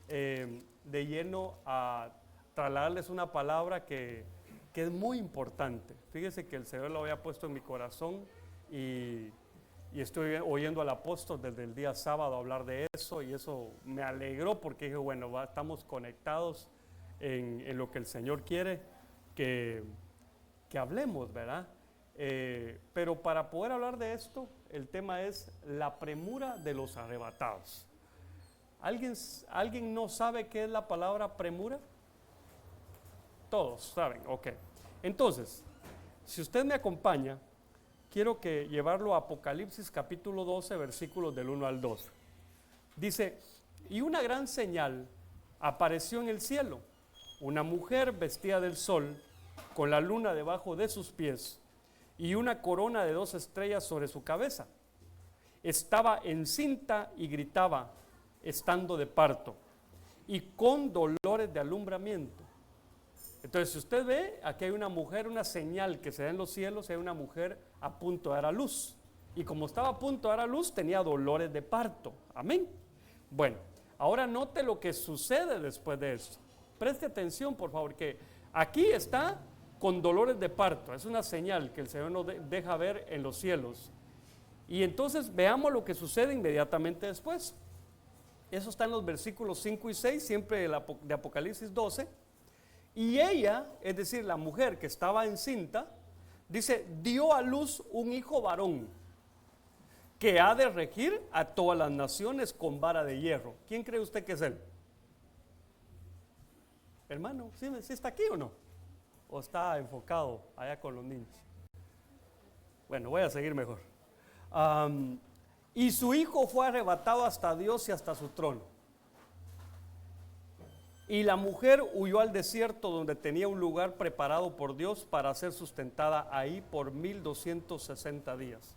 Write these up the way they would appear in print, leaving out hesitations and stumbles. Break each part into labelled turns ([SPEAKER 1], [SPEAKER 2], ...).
[SPEAKER 1] de lleno a trasladarles una palabra que es muy importante. Fíjese que el Señor lo había puesto en mi corazón y estoy oyendo al apóstol desde el día sábado hablar de eso, y eso me alegró porque dije, bueno, estamos conectados en lo que el Señor quiere que hablemos, ¿verdad? Pero para poder hablar de esto, el tema es la premura de los arrebatados. ¿Alguien no sabe qué es la palabra premura? Todos saben, ok. Entonces, si usted me acompaña, quiero llevarlo a Apocalipsis capítulo 12, versículos del 1 al 2. Dice, y una gran señal apareció en el cielo, una mujer vestida del sol, con la luna debajo de sus pies, y una corona de 2 estrellas sobre su cabeza. Estaba encinta y gritaba, estando de parto, y con dolores de alumbramiento. Entonces, si usted ve, aquí hay una mujer, una señal que se da en los cielos, hay una mujer a punto de dar a luz. Y como estaba a punto de dar a luz, tenía dolores de parto. Amén. Bueno, ahora note lo que sucede después de esto. Preste atención, por favor, que aquí está con dolores de parto. Es una señal que el Señor nos deja ver en los cielos. Y entonces veamos lo que sucede inmediatamente después. Eso está en los versículos 5 y 6, siempre de Apocalipsis 12. Y ella, es decir, la mujer que estaba encinta, dice, dio a luz un hijo varón que ha de regir a todas las naciones con vara de hierro. ¿Quién cree usted que es él? Hermano, ¿sí está aquí o no? ¿O está enfocado allá con los niños? Bueno, voy a seguir mejor. Y su hijo fue arrebatado hasta Dios y hasta su trono. Y la mujer huyó al desierto, donde tenía un lugar preparado por Dios para ser sustentada ahí por 1260 días.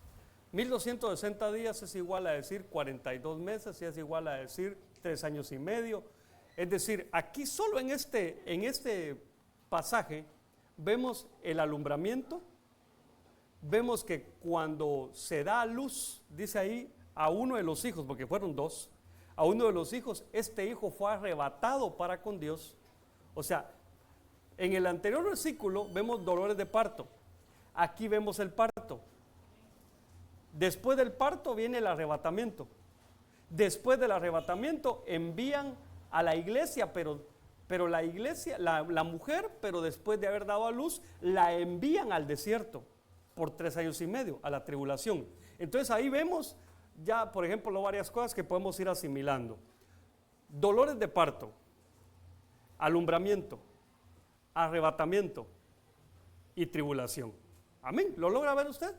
[SPEAKER 1] 1260 días es igual a decir 42 meses y es igual a decir 3 años y medio. Es decir, aquí solo en este pasaje vemos el alumbramiento, vemos que cuando se da a luz, dice ahí, a uno de los hijos, porque fueron 2, a uno de los hijos, este hijo fue arrebatado para con Dios. O sea, en el anterior versículo vemos dolores de parto, aquí vemos el parto. Después del parto viene el arrebatamiento. Después del arrebatamiento envían a la iglesia, pero la iglesia, la mujer, pero después de haber dado a luz, la envían al desierto por 3 años y medio, a la tribulación. Entonces ahí vemos ya, por ejemplo, varias cosas que podemos ir asimilando. Dolores de parto, alumbramiento, arrebatamiento y tribulación. Amén. ¿Lo logra ver usted?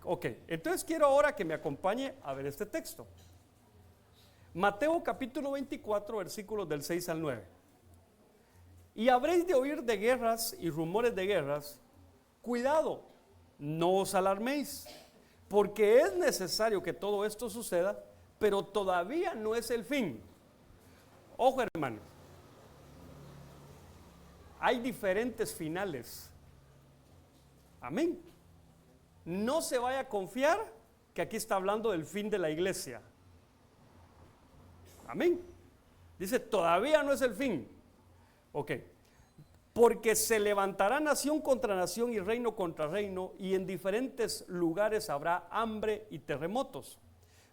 [SPEAKER 1] Ok, entonces quiero ahora que me acompañe a ver este texto. Mateo capítulo 24, versículos del 6 al 9. Y habréis de oír de guerras y rumores de guerras. Cuidado, no os alarméis, porque es necesario que todo esto suceda, pero todavía no es el fin. Ojo, hermano, hay diferentes finales. Amén. No se vaya a confiar que aquí está hablando del fin de la iglesia. Amén. Dice, todavía no es el fin. Ok. Porque se levantará nación contra nación y reino contra reino, y en diferentes lugares habrá hambre y terremotos.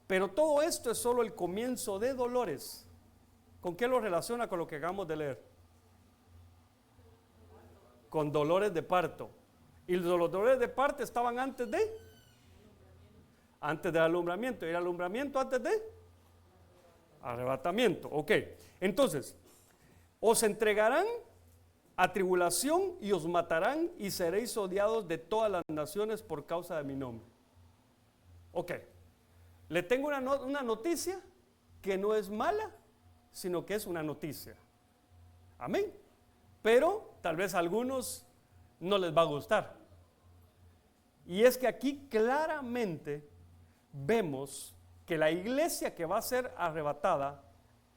[SPEAKER 1] Pero todo esto es solo el comienzo de dolores. ¿Con qué lo relaciona con lo que acabamos de leer? Con dolores de parto. Y los dolores de parto estaban antes del alumbramiento. ¿Y el alumbramiento antes de? Arrebatamiento. Ok. Entonces, os entregarán a tribulación y os matarán y seréis odiados de todas las naciones por causa de mi nombre. Ok. Le tengo una noticia que no es mala, sino que es una noticia. Amén. Pero tal vez a algunos no les va a gustar. Y es que aquí claramente vemos que la iglesia que va a ser arrebatada,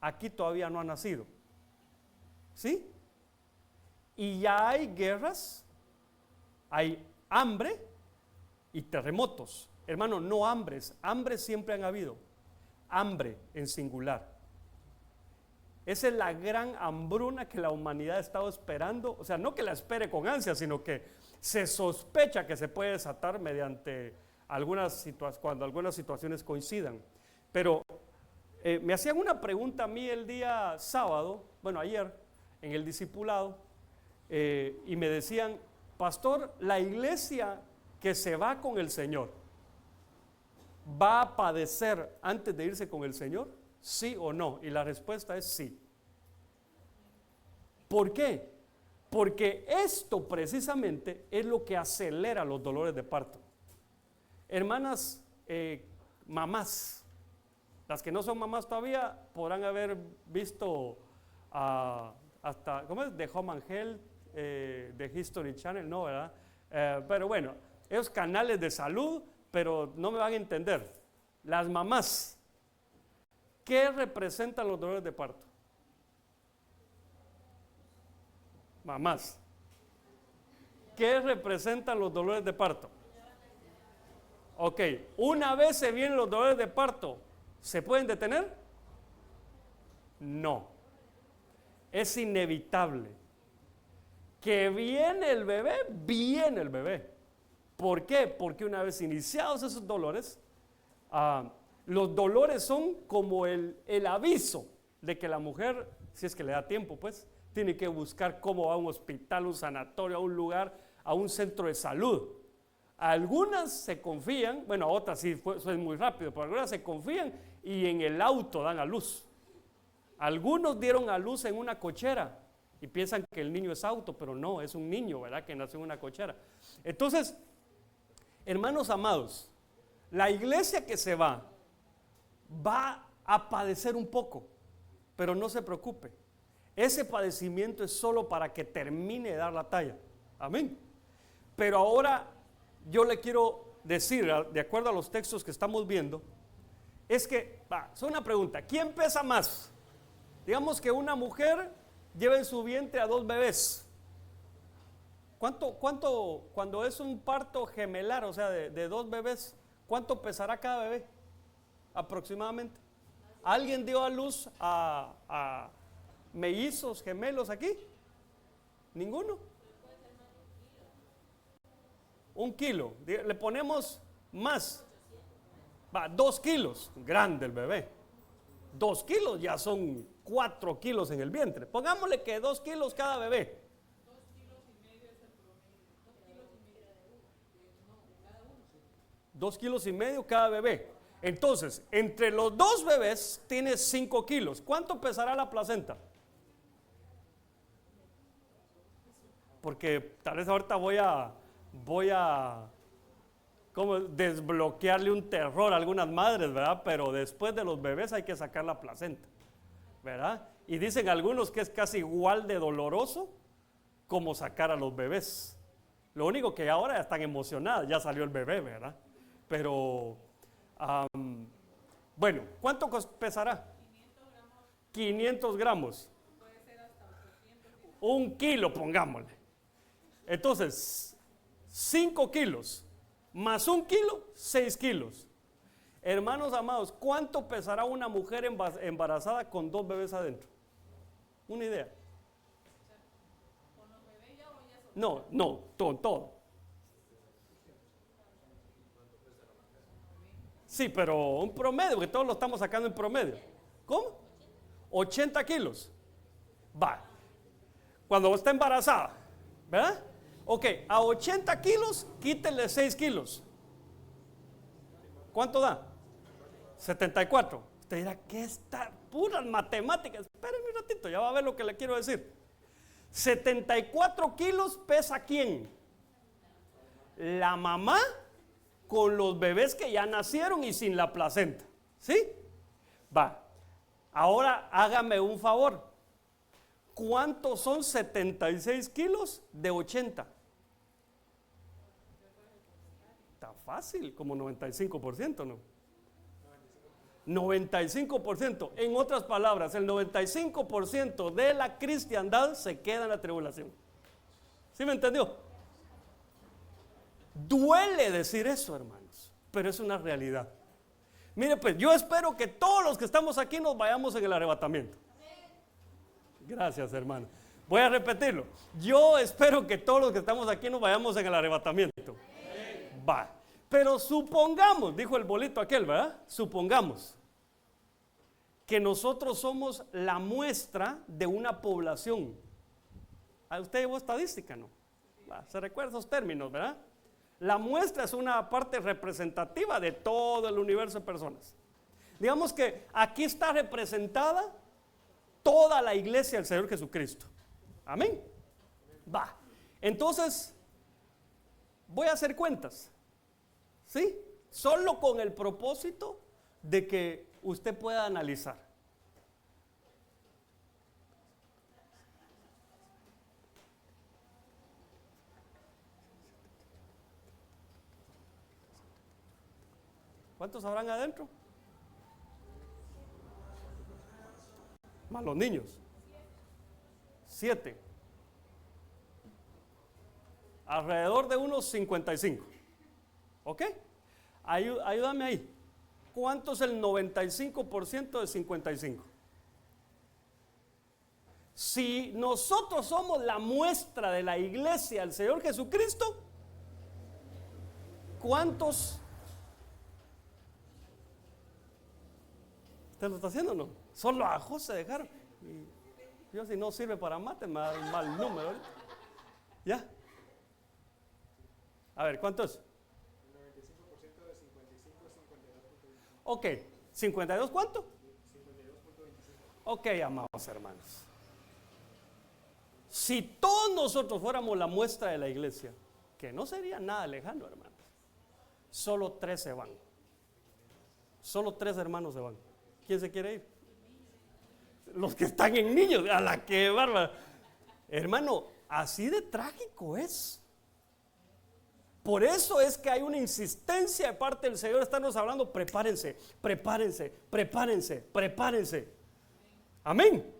[SPEAKER 1] aquí todavía no ha nacido. ¿Sí? Y ya hay guerras, hay hambre y terremotos. Hermano, no hambres siempre han habido. Hambre en singular. Esa es la gran hambruna que la humanidad ha estado esperando. O sea, no que la espere con ansia, sino que se sospecha que se puede desatar mediante cuando algunas situaciones coincidan. Pero me hacían una pregunta a mí el día sábado, bueno, ayer, en el discipulado, y me decían, pastor, la iglesia que se va con el Señor, ¿va a padecer antes de irse con el Señor? ¿Sí o no? Y la respuesta es sí. ¿Por qué? Porque esto precisamente es lo que acelera los dolores de parto. Hermanas, mamás, las que no son mamás todavía podrán haber visto hasta, ¿cómo es? The Home and Health, de History Channel, no, ¿verdad? Pero bueno, esos canales de salud, pero no me van a entender. Las mamás, ¿qué representan los dolores de parto? Mamás, ¿qué representan los dolores de parto? Ok, una vez se vienen los dolores de parto, ¿se pueden detener? No, es inevitable. Que viene el bebé, viene el bebé. ¿Por qué? Porque una vez iniciados esos dolores, los dolores son como el aviso de que la mujer, si es que le da tiempo, pues, tiene que buscar cómo va a un hospital, un sanatorio, a un lugar, a un centro de salud. Algunas se confían, bueno, otras sí, eso es muy rápido, pero algunas se confían y en el auto dan a luz. Algunos dieron a luz en una cochera y piensan que el niño es auto, pero no, es un niño, ¿verdad? Que nació en una cochera. Entonces, hermanos amados, la iglesia que se va a padecer un poco, pero no se preocupe. Ese padecimiento es solo para que termine de dar la talla. Amén. Pero ahora yo le quiero decir, de acuerdo a los textos que estamos viendo, es que, es una pregunta, ¿quién pesa más? Digamos que una mujer lleva en su vientre a 2 bebés. ¿Cuánto, cuando es un parto gemelar, o sea, de 2 bebés, cuánto pesará cada bebé? Aproximadamente. ¿Alguien dio a luz a mellizos, gemelos aquí? ¿Ninguno? 1 kilo. Le ponemos más. 2 kilos. Grande el bebé. 2 kilos ya son 4 kilos en el vientre. Pongámosle que 2 kilos cada bebé. 2 kilos y medio cada bebé. Entonces, entre los 2 bebés tienes 5 kilos. ¿Cuánto pesará la placenta? Porque tal vez ahorita voy a como desbloquearle un terror a algunas madres, ¿verdad? Pero después de los bebés hay que sacar la placenta, ¿verdad? Y dicen algunos que es casi igual de doloroso como sacar a los bebés. Lo único que ahora están emocionadas, ya salió el bebé, ¿verdad? Pero, bueno, ¿cuánto pesará? 500 gramos. Puede ser hasta 800. 1 kilo, pongámosle. Entonces, 5 kilos más 1 kilo, 6 kilos. Hermanos amados, ¿cuánto pesará una mujer embarazada con 2 bebés adentro? Una idea. ¿Con los bebés ya o ya son? No, todo. Sí, pero un promedio, porque todos lo estamos sacando en promedio. ¿Cómo? 80 kilos. Va. Cuando está embarazada, ¿verdad? Ok, a 80 kilos, quítele 6 kilos. ¿Cuánto da? 74. Usted dirá, ¿qué está? Puras matemáticas. Espérenme un ratito, ya va a ver lo que le quiero decir. 74 kilos pesa ¿quién? La mamá con los bebés que ya nacieron y sin la placenta. ¿Sí? Va. Ahora hágame un favor. ¿Cuántos son 76 kilos de 80? Está fácil, como 95%, ¿no? 95%. En otras palabras, el 95% de la cristiandad se queda en la tribulación. ¿Sí me entendió? Duele decir eso, hermanos, pero es una realidad. Mire, pues yo espero que todos los que estamos aquí nos vayamos en el arrebatamiento. Gracias, hermano. Voy a repetirlo. Yo espero que todos los que estamos aquí nos vayamos en el arrebatamiento. Va. Pero supongamos, dijo el bolito aquel, ¿verdad? Supongamos que nosotros somos la muestra de una población. ¿A usted llevó estadística, no? Va, se recuerda esos términos, ¿verdad? La muestra es una parte representativa de todo el universo de personas. Digamos que aquí está representada toda la iglesia del Señor Jesucristo. Amén. Va. Entonces, voy a hacer cuentas. ¿Sí? Solo con el propósito de que usted pueda analizar. ¿Cuántos habrán adentro? Más los niños. 7. Alrededor de unos 55. ¿Ok? Ayúdame ahí. ¿Cuánto es el 95% de 55? Si nosotros somos la muestra de la iglesia del Señor Jesucristo, ¿cuántos? ¿Usted lo está haciendo o no? Solo a José dejaron. Y yo, si no sirve para mate, me da un mal número. ¿Ya? A ver, ¿cuánto es?
[SPEAKER 2] El 95% de 55 es 52.25.
[SPEAKER 1] Ok, ¿52 cuánto?
[SPEAKER 2] 52.25.
[SPEAKER 1] Ok, amados hermanos. Si todos nosotros fuéramos la muestra de la iglesia, que no sería nada lejano, hermanos, solo 3 se van. Solo 3 hermanos se van. ¿Quién se quiere ir? Los que están en niños. A la que bárbara. Hermano, así de trágico es. Por eso es que hay una insistencia de parte del Señor. Estamos hablando, prepárense, prepárense, prepárense, prepárense. Amén.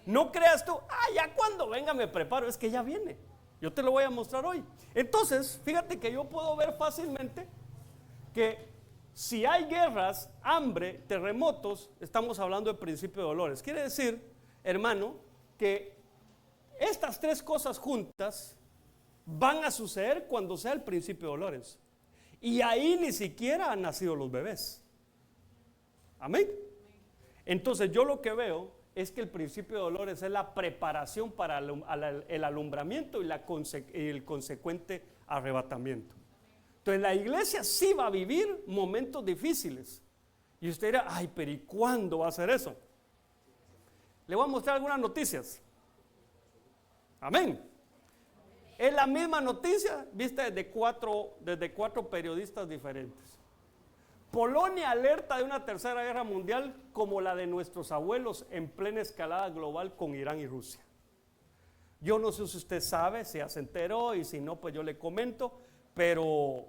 [SPEAKER 1] No creas tú, ya cuando venga me preparo. Es que ya viene. Yo te lo voy a mostrar hoy. Entonces, fíjate que yo puedo ver fácilmente que si hay guerras, hambre, terremotos, estamos hablando de principio de dolores. Quiere decir, hermano, que estas 3 cosas juntas van a suceder cuando sea el principio de dolores. Y ahí ni siquiera han nacido los bebés. Amén. Entonces yo lo que veo es que el principio de dolores es la preparación para el alumbramiento y el consecuente arrebatamiento. Entonces la iglesia sí va a vivir momentos difíciles. Y usted dirá, pero ¿y cuándo va a ser eso? Le voy a mostrar algunas noticias. Amén. Es la misma noticia, vista desde cuatro periodistas diferentes. Polonia alerta de una tercera guerra mundial como la de nuestros abuelos en plena escalada global con Irán y Rusia. Yo no sé si usted sabe, si ya se enteró, y si no, pues yo le comento, pero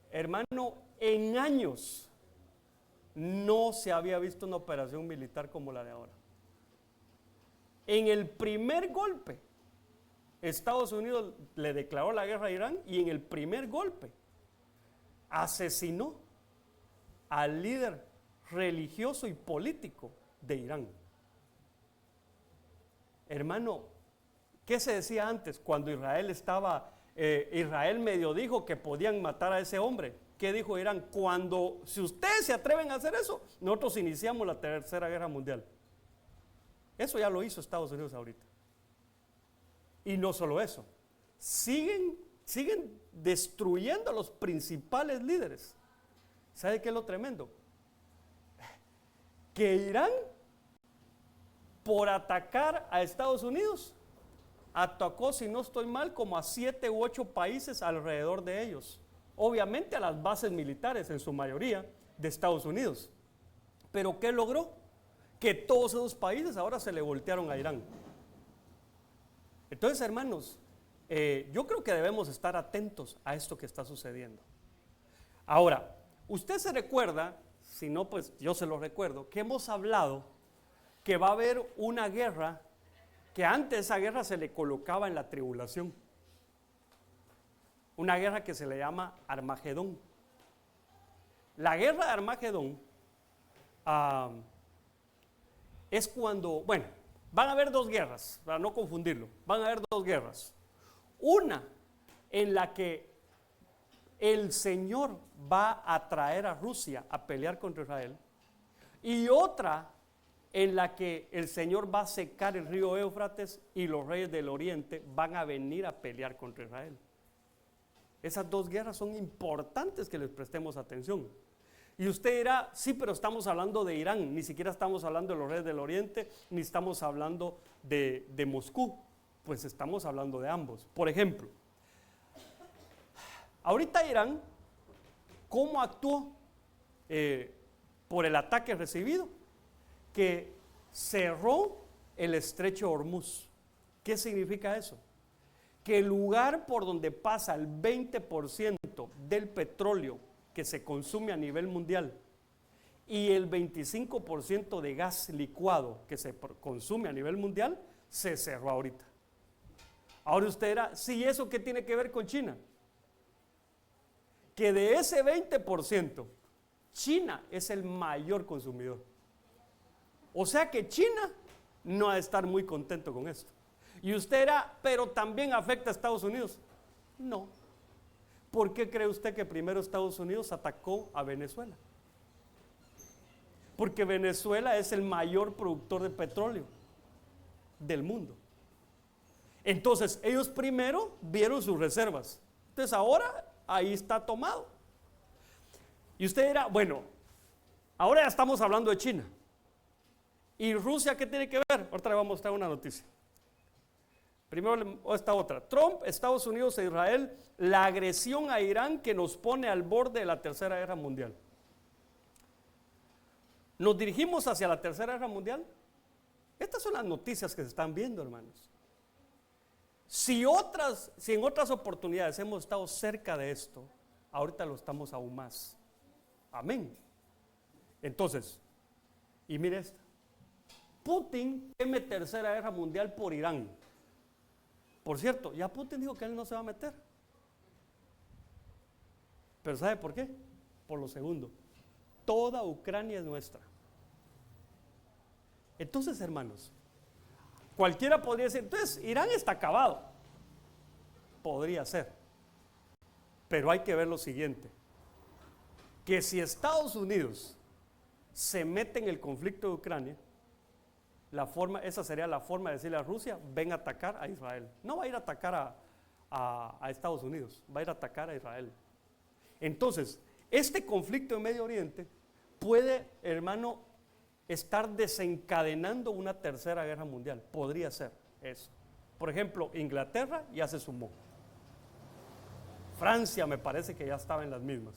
[SPEAKER 1] hermano, en años no se había visto una operación militar como la de ahora. En el primer golpe, Estados Unidos le declaró la guerra a Irán y en el primer golpe asesinó al líder religioso y político de Irán. Hermano, ¿qué se decía antes cuando Israel estaba, Israel medio dijo que podían matar a ese hombre? ¿Qué dijo Irán? Si ustedes se atreven a hacer eso, nosotros iniciamos la tercera guerra mundial. Eso ya lo hizo Estados Unidos ahorita. Y no solo eso, siguen destruyendo a los principales líderes. ¿Sabe qué es lo tremendo? Que Irán, por atacar a Estados Unidos, atacó, si no estoy mal, como a 7 u 8 países alrededor de ellos. Obviamente a las bases militares, en su mayoría, de Estados Unidos. ¿Pero qué logró? Que todos esos países ahora se le voltearon a Irán. Entonces, hermanos, yo creo que debemos estar atentos a esto que está sucediendo. Ahora, usted se recuerda, si no, pues yo se lo recuerdo, que hemos hablado que va a haber una guerra, que antes esa guerra se le colocaba en la tribulación. Una guerra que se le llama Armagedón. La guerra de Armagedón es cuando, van a haber dos guerras, para no confundirlo, van a haber dos guerras. Una en la que el Señor va a traer a Rusia a pelear contra Israel, y otra en la que el Señor va a secar el río Éufrates y los reyes del oriente van a venir a pelear contra Israel. Esas dos guerras son importantes que les prestemos atención. Y usted dirá, sí, pero estamos hablando de Irán, ni siquiera estamos hablando de los reyes del oriente, ni estamos hablando de Moscú. Pues estamos hablando de ambos. Por ejemplo, ahorita Irán, ¿cómo actuó por el ataque recibido? Que cerró el estrecho Hormuz. ¿Qué significa eso? Que el lugar por donde pasa el 20% del petróleo que se consume a nivel mundial y el 25% de gas licuado que se consume a nivel mundial, se cerró ahorita. Ahora usted dirá, ¿sí eso qué tiene que ver con China? Que de ese 20%, China es el mayor consumidor. O sea que China no ha de estar muy contento con esto. Y usted dirá, pero también afecta a Estados Unidos. No. ¿Por qué cree usted que primero Estados Unidos atacó a Venezuela? Porque Venezuela es el mayor productor de petróleo del mundo. Entonces, ellos primero vieron sus reservas. Entonces, ahora ahí está tomado. Y usted dirá, bueno, ahora ya estamos hablando de China. ¿Y Rusia qué tiene que ver? Ahorita le voy a mostrar una noticia. Primero esta otra. Trump, Estados Unidos e Israel, la agresión a Irán que nos pone al borde de la Tercera Guerra Mundial. ¿Nos dirigimos hacia la Tercera Guerra Mundial? Estas son las noticias que se están viendo, hermanos. Si en otras oportunidades hemos estado cerca de esto, ahorita lo estamos aún más. Amén. Entonces, y mire esto. Putin teme Tercera Guerra Mundial por Irán. Por cierto, ya Putin dijo que él no se va a meter. Pero ¿sabe por qué? Por lo segundo, toda Ucrania es nuestra. Entonces, hermanos, cualquiera podría decir, entonces Irán está acabado. Podría ser. Pero hay que ver lo siguiente, que si Estados Unidos se mete en el conflicto de Ucrania, esa sería la forma de decirle a Rusia, ven a atacar a Israel. No va a ir a atacar a Estados Unidos, va a ir a atacar a Israel. Entonces, este conflicto en Medio Oriente puede, hermano, estar desencadenando una tercera guerra mundial. Podría ser eso. Por ejemplo, Inglaterra ya se sumó. Francia me parece que ya estaba en las mismas.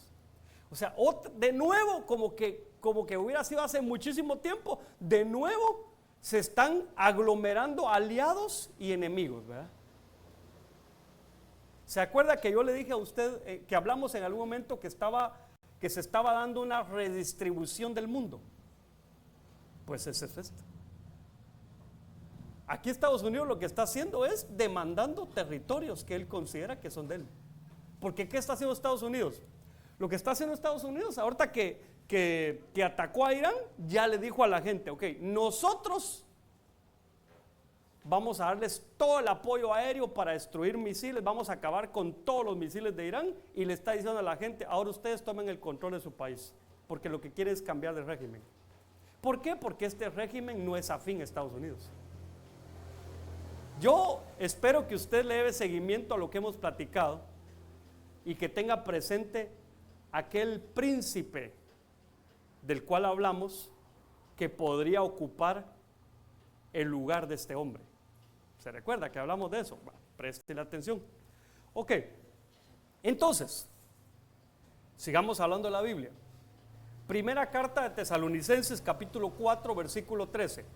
[SPEAKER 1] O sea, de nuevo, como que hubiera sido hace muchísimo tiempo, de nuevo se están aglomerando aliados y enemigos, ¿verdad? ¿Se acuerda que yo le dije a usted que hablamos en algún momento que se estaba dando una redistribución del mundo? Pues ese es esto. Aquí Estados Unidos lo que está haciendo es demandando territorios que él considera que son de él. Porque ¿qué está haciendo Estados Unidos? Lo que está haciendo Estados Unidos, ahorita que atacó a Irán, ya le dijo a la gente, ok, nosotros vamos a darles todo el apoyo aéreo para destruir misiles, vamos a acabar con todos los misiles de Irán, y le está diciendo a la gente, ahora ustedes tomen el control de su país, porque lo que quieren es cambiar de régimen. ¿Por qué? Porque este régimen no es afín a Estados Unidos. Yo espero que usted le dé seguimiento a lo que hemos platicado y que tenga presente aquel príncipe del cual hablamos que podría ocupar el lugar de este hombre. ¿Se recuerda que hablamos de eso? Bueno, preste atención. Ok, entonces, sigamos hablando de la Biblia. Primera carta de Tesalonicenses, capítulo 4, versículo 13.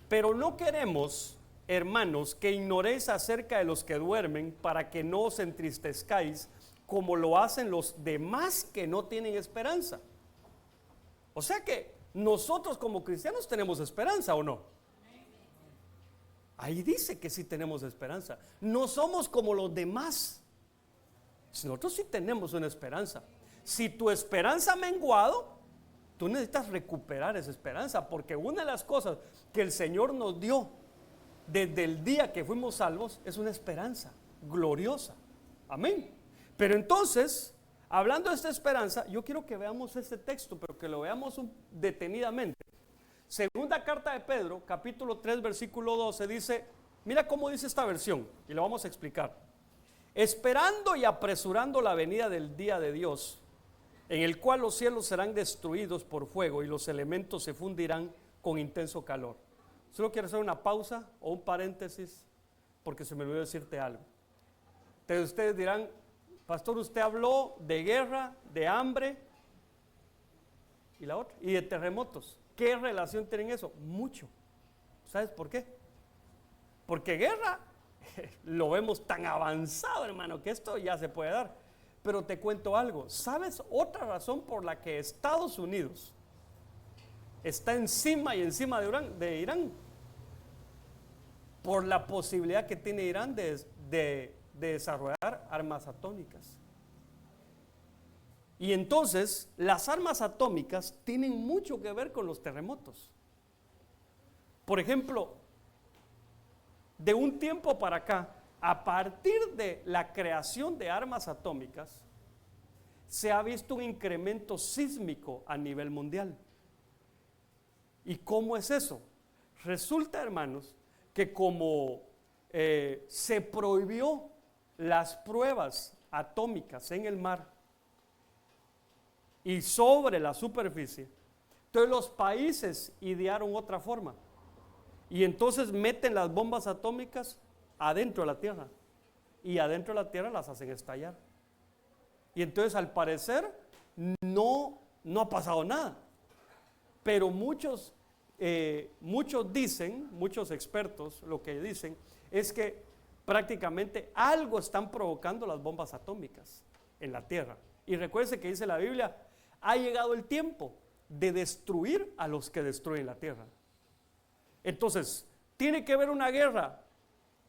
[SPEAKER 1] Pero no queremos, hermanos, que ignoréis acerca de los que duermen, para que no os entristezcáis, como lo hacen los demás que no tienen esperanza. O sea que nosotros como cristianos tenemos esperanza, ¿o no? Ahí dice que sí tenemos esperanza. No somos como los demás. Nosotros sí tenemos una esperanza. Si tu esperanza ha menguado, Tú necesitas recuperar esa esperanza, porque una de las cosas que el Señor nos dio desde el día que fuimos salvos es una esperanza gloriosa. Amén. Pero entonces, hablando de esta esperanza, yo quiero que veamos este texto, pero que lo veamos detenidamente. Segunda carta de Pedro, capítulo 3, versículo 12, dice, mira cómo dice esta versión, y lo vamos a explicar. Esperando y apresurando la venida del día de Dios, en el cual los cielos serán destruidos por fuego y los elementos se fundirán con intenso calor. Solo quiero hacer una pausa o un paréntesis, porque se me olvidó decirte algo. Entonces ustedes dirán, pastor, usted habló de guerra, de hambre y la otra, y de terremotos. ¿Qué relación tienen eso? Mucho. ¿Sabes por qué? Porque guerra lo vemos tan avanzado, hermano, que esto ya se puede dar. Pero te cuento algo. ¿Sabes otra razón por la que Estados Unidos está encima y encima de Irán? Por la posibilidad que tiene Irán de desarrollar armas atómicas. Y entonces las armas atómicas tienen mucho que ver con los terremotos. Por ejemplo, de un tiempo para acá, a partir de la creación de armas atómicas, se ha visto un incremento sísmico a nivel mundial. ¿Y cómo es eso? Resulta, hermanos, que como se prohibió las pruebas atómicas en el mar y sobre la superficie, entonces los países idearon otra forma y entonces meten las bombas atómicas adentro de la tierra y adentro de la tierra las hacen estallar. Y entonces al parecer no ha pasado nada, pero muchos dicen, muchos expertos lo que dicen es que prácticamente algo están provocando las bombas atómicas en la tierra. Y recuérdense que dice la Biblia, ha llegado el tiempo de destruir a los que destruyen la tierra. Entonces, ¿tiene que haber una guerra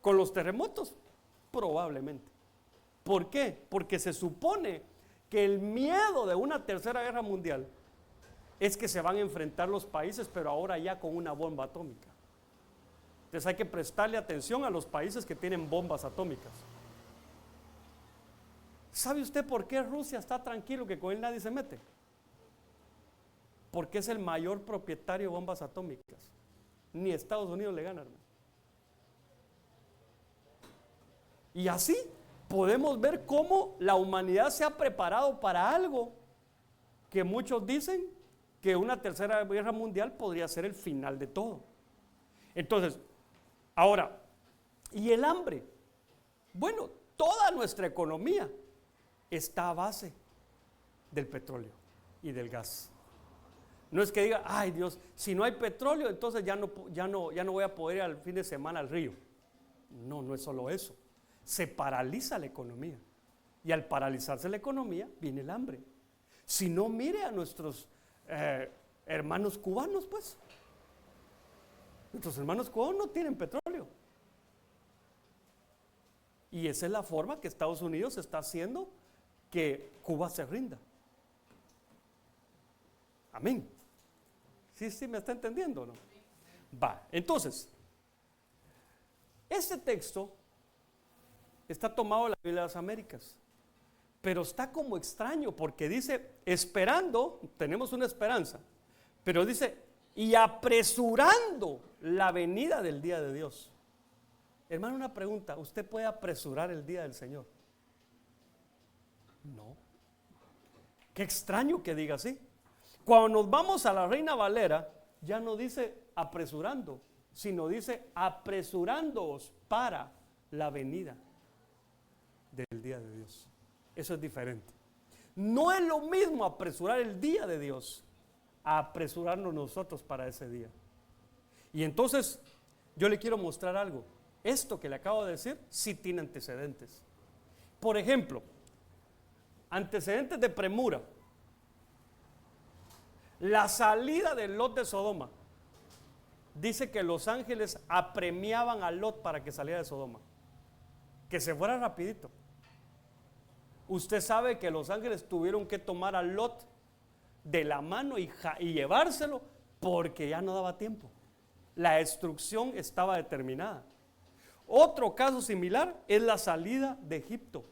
[SPEAKER 1] con los terremotos? Probablemente. ¿Por qué? Porque se supone que el miedo de una tercera guerra mundial es que se van a enfrentar los países, pero ahora ya con una bomba atómica. Entonces hay que prestarle atención a los países que tienen bombas atómicas. ¿Sabe usted por qué Rusia está tranquilo que con él nadie se mete? Porque es el mayor propietario de bombas atómicas. Ni Estados Unidos le gana, hermano. Y así podemos ver cómo la humanidad se ha preparado para algo que muchos dicen que una tercera guerra mundial podría ser el final de todo. Entonces, ahora, ¿y el hambre? Bueno, toda nuestra economía está a base del petróleo y del gas. No es que diga, ay Dios, si no hay petróleo, entonces ya no voy a poder ir al fin de semana al río. No, no es solo eso. Se paraliza la economía. Y al paralizarse la economía, viene el hambre. Si no, mire a nuestros hermanos cubanos, pues. Nuestros hermanos cubanos no tienen petróleo. Y esa es la forma que Estados Unidos está haciendo que Cuba se rinda. Amén. Sí, me está entendiendo, ¿no? Va, entonces, este texto está tomado de la Biblia de las Américas, pero está como extraño porque dice, esperando, tenemos una esperanza, pero dice, y apresurando la venida del día de Dios. Hermano, una pregunta, ¿usted puede apresurar el día del Señor? No. Qué extraño que diga así. Cuando nos vamos a la Reina Valera, ya no dice apresurando, sino dice apresurándoos para la venida del día de Dios. Eso es diferente. No es lo mismo apresurar el día de Dios a apresurarnos nosotros para ese día. Y entonces yo le quiero mostrar algo. Esto que le acabo de decir sí tiene antecedentes. Por ejemplo, antecedentes de premura. La salida de Lot de Sodoma. Dice que los ángeles apremiaban a Lot para que saliera de Sodoma. Que se fuera rapidito. Usted sabe que los ángeles tuvieron que tomar a Lot de la mano y llevárselo, porque ya no daba tiempo. La destrucción estaba determinada. Otro caso similar es la salida de Egipto.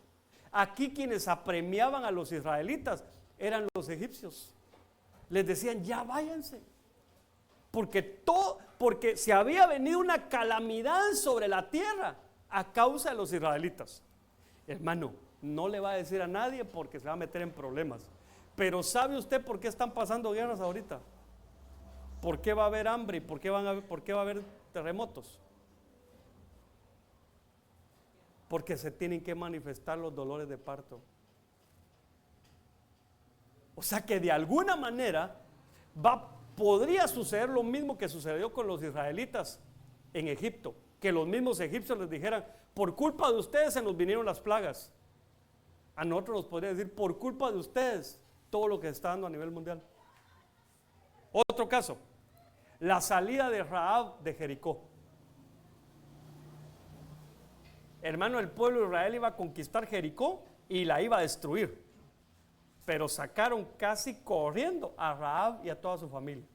[SPEAKER 1] Aquí quienes apremiaban a los israelitas eran los egipcios. Les decían, ya váyanse, porque se había venido una calamidad sobre la tierra a causa de los israelitas. Hermano, no le va a decir a nadie porque se va a meter en problemas. Pero ¿sabe usted por qué están pasando guerras ahorita? ¿Por qué va a haber hambre y por qué va a haber terremotos? Porque se tienen que manifestar los dolores de parto. O sea que de alguna manera podría suceder lo mismo que sucedió con los israelitas en Egipto, que los mismos egipcios les dijeran, por culpa de ustedes se nos vinieron las plagas. A nosotros nos podría decir, por culpa de ustedes, todo lo que se está dando a nivel mundial. Otro caso, la salida de Rahab de Jericó. Hermano, el pueblo de Israel iba a conquistar Jericó y la iba a destruir, pero sacaron casi corriendo a Rahab y a toda su familia.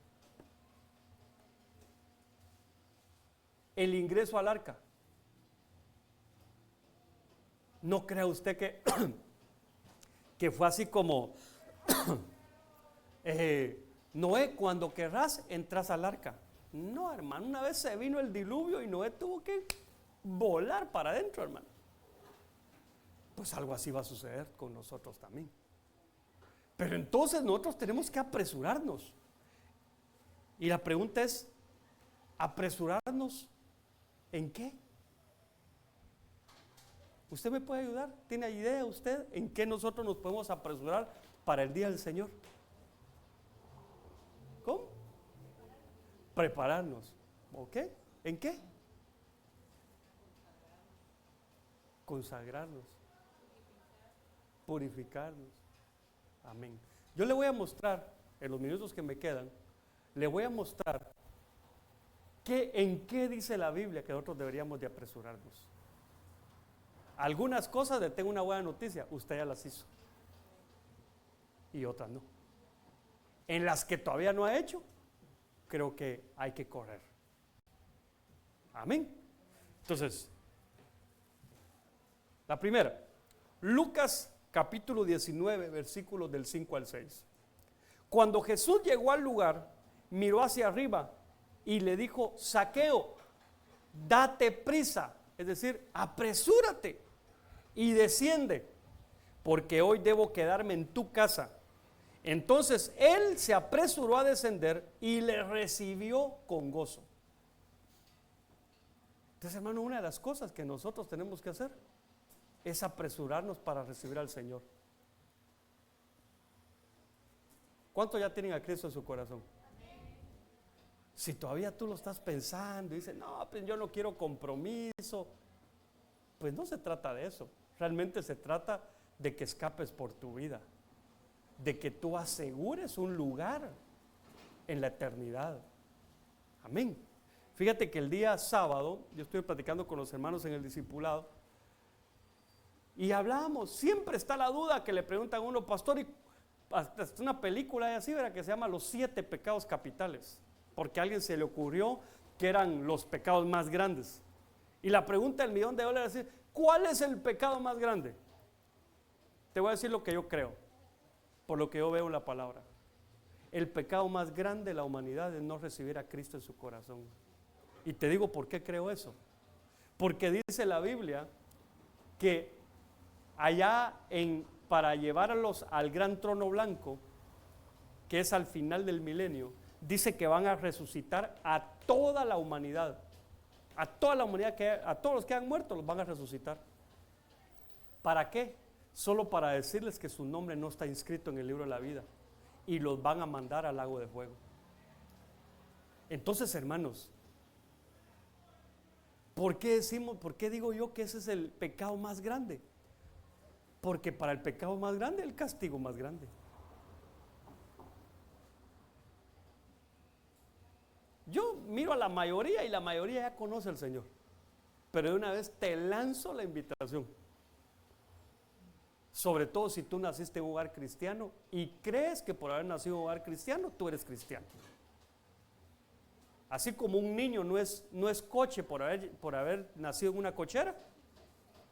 [SPEAKER 1] El ingreso al arca. No crea usted que fue así como Noé, cuando querrás entras al arca. No, hermano, una vez se vino el diluvio y Noé tuvo que volar para adentro, hermano. Pues algo así va a suceder con nosotros también. Pero entonces nosotros tenemos que apresurarnos. Y la pregunta es, ¿apresurarnos en qué? ¿Usted me puede ayudar? ¿Tiene idea usted en qué nosotros nos podemos apresurar para el día del Señor? ¿Cómo? Prepararnos. ¿Ok? ¿En qué? Consagrarnos. Purificarnos. Amén. Yo le voy a mostrar, en los minutos que me quedan, le voy a mostrar en qué dice la Biblia que nosotros deberíamos de apresurarnos. Algunas cosas le tengo una buena noticia, usted ya las hizo. Y otras no. En las que todavía no ha hecho, creo que hay que correr. Amén. Entonces, la primera, Lucas capítulo 19, versículos del 5 al 6. Cuando Jesús llegó al lugar, miró hacia arriba y le dijo, Zaqueo, date prisa, es decir, apresúrate y desciende, porque hoy debo quedarme en tu casa. Entonces él se apresuró a descender y le recibió con gozo. Entonces, hermano, una de las cosas que nosotros tenemos que hacer es apresurarnos para recibir al Señor. ¿Cuántos ya tienen a Cristo en su corazón? Si todavía tú lo estás pensando y dices, no, pues yo no quiero compromiso, pues no se trata de eso. Realmente se trata de que escapes por tu vida, de que tú asegures un lugar en la eternidad. Amén. Fíjate que el día sábado, yo estuve platicando con los hermanos en el discipulado y hablábamos, siempre está la duda que le preguntan a uno, pastor, y hasta una película así, ¿verdad?, que se llama Los 7 pecados capitales, porque a alguien se le ocurrió que eran los pecados más grandes. Y la pregunta del $1.000.000 es, ¿cuál es el pecado más grande? Te voy a decir lo que yo creo, por lo que yo veo en la palabra. El pecado más grande de la humanidad es no recibir a Cristo en su corazón. Y te digo por qué creo eso. Porque dice la Biblia que allá para llevarlos al gran trono blanco, que es al final del milenio, dice que van a resucitar a toda la humanidad. A toda la humanidad, a todos los que han muerto los van a resucitar. ¿Para qué? Solo para decirles que su nombre no está inscrito en el libro de la vida y los van a mandar al lago de fuego. Entonces, hermanos, ¿por qué digo yo que ese es el pecado más grande? Porque para el pecado más grande, el castigo más grande. Yo miro a la mayoría y la mayoría ya conoce al Señor, pero de una vez te lanzo la invitación. Sobre todo si tú naciste en un hogar cristiano y crees que por haber nacido en un hogar cristiano, tú eres cristiano. Así como un niño no es coche por haber nacido en una cochera,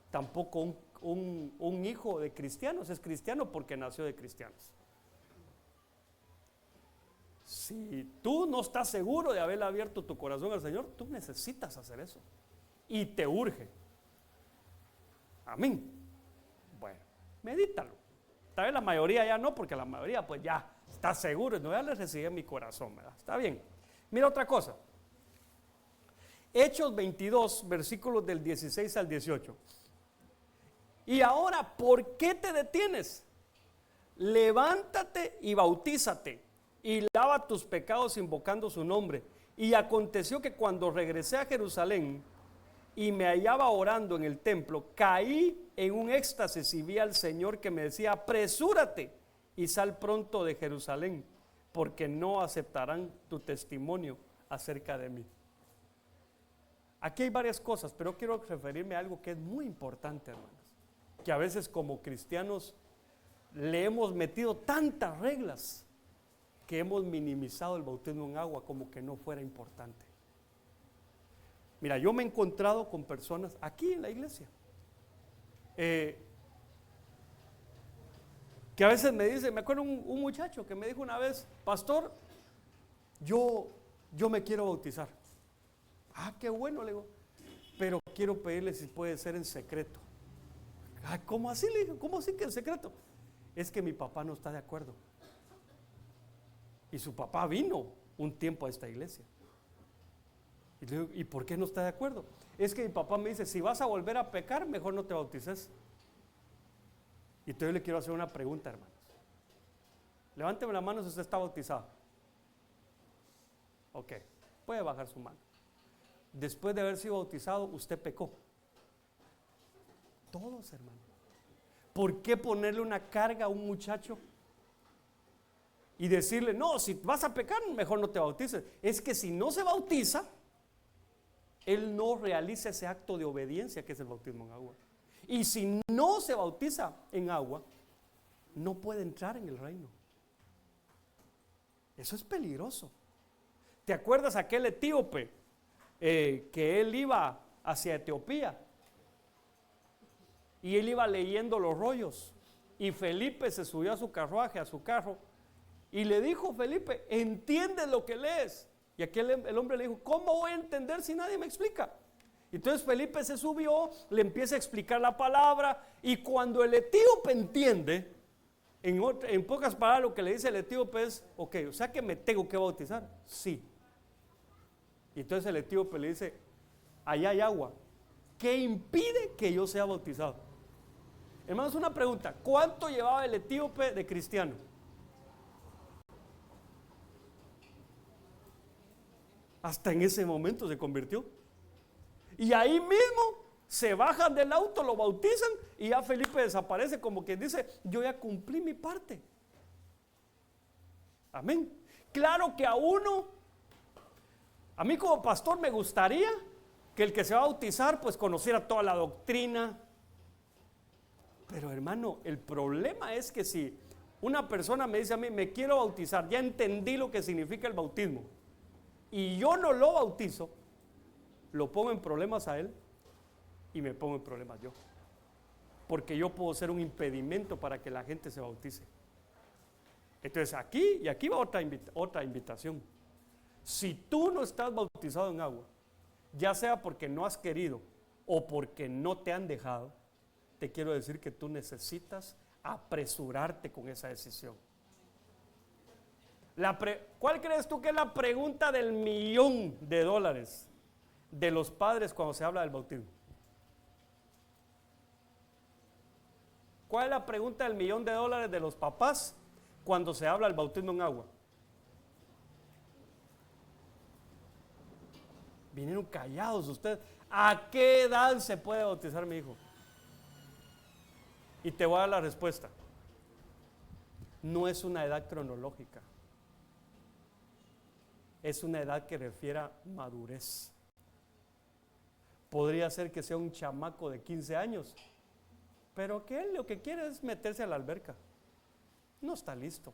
[SPEAKER 1] tampoco un hijo de cristianos es cristiano porque nació de cristianos. Si tú no estás seguro de haberle abierto tu corazón al Señor, tú necesitas hacer eso. Y te urge. Amén. Bueno, medítalo. Tal vez la mayoría ya no, porque la mayoría pues ya está seguro. No, ya le recibí en mi corazón, ¿verdad? Está bien. Mira otra cosa. Hechos 22, versículos del 16 al 18. Y ahora, ¿por qué te detienes? Levántate y bautízate y lava tus pecados invocando su nombre. Y aconteció que cuando regresé a Jerusalén y me hallaba orando en el templo, caí en un éxtasis y vi al Señor que me decía: apresúrate y sal pronto de Jerusalén, porque no aceptarán tu testimonio acerca de mí. Aquí hay varias cosas, pero quiero referirme a algo que es muy importante, hermanos, que a veces como cristianos le hemos metido tantas reglas que hemos minimizado el bautismo en agua como que no fuera importante. Mira, yo me he encontrado con personas aquí en la iglesia que a veces me dicen, me acuerdo un muchacho que me dijo una vez: pastor, yo me quiero bautizar. Ah, qué bueno, le digo, pero quiero pedirle si puede ser en secreto. Ah, ¿cómo así? Le dije, ¿cómo así que en secreto? Es que mi papá no está de acuerdo. Y su papá vino un tiempo a esta iglesia. Y le digo, ¿y por qué no está de acuerdo? Es que mi papá me dice: si vas a volver a pecar, mejor no te bautices. Y entonces yo le quiero hacer una pregunta, hermanos. Levánteme la mano si usted está bautizado. Ok, puede bajar su mano. Después de haber sido bautizado, usted pecó. Todos, hermanos. ¿Por qué ponerle una carga a un muchacho y decirle: no, si vas a pecar, mejor no te bautices? Es que si no se bautiza, él no realiza ese acto de obediencia que es el bautismo en agua. Y si no se bautiza en agua, no puede entrar en el reino. Eso es peligroso. ¿Te acuerdas aquel etíope que él iba hacia Etiopía? Y él iba leyendo los rollos. Y Felipe se subió a su carruaje, a su carro, y le dijo: Felipe, ¿entiendes lo que lees? Y el hombre le dijo: ¿cómo voy a entender si nadie me explica? Entonces Felipe se subió, le empieza a explicar la palabra, y cuando el etíope entiende, en pocas palabras lo que le dice el etíope es: ok, o sea que me tengo que bautizar. Sí. Y entonces el etíope le dice: allá hay agua, ¿qué impide que yo sea bautizado? Hermanos, una pregunta: ¿cuánto llevaba el etíope de cristiano? Hasta en ese momento se convirtió. Y ahí mismo se bajan del auto, lo bautizan, y ya Felipe desaparece, como quien dice: yo ya cumplí mi parte. Amén. Claro que a mí como pastor me gustaría que el que se va a bautizar pues conociera toda la doctrina. Pero hermano, el problema es que si una persona me dice a mí: me quiero bautizar, ya entendí lo que significa el bautismo, y yo no lo bautizo, lo pongo en problemas a él y me pongo en problemas yo, porque yo puedo ser un impedimento para que la gente se bautice. Entonces aquí va otra invitación. Si tú no estás bautizado en agua, ya sea porque no has querido o porque no te han dejado, te quiero decir que tú necesitas apresurarte con esa decisión. ¿Cuál crees tú que es la pregunta del $1.000.000 de los padres cuando se habla del bautismo? ¿Cuál es la pregunta del $1.000.000 de los papás cuando se habla del bautismo en agua? Vinieron callados ustedes. ¿A qué edad se puede bautizar mi hijo? Y te voy a dar la respuesta. No es una edad cronológica. Es una edad que refiere a madurez. Podría ser que sea un chamaco de 15 años pero que él lo que quiere es meterse a la alberca. No está listo.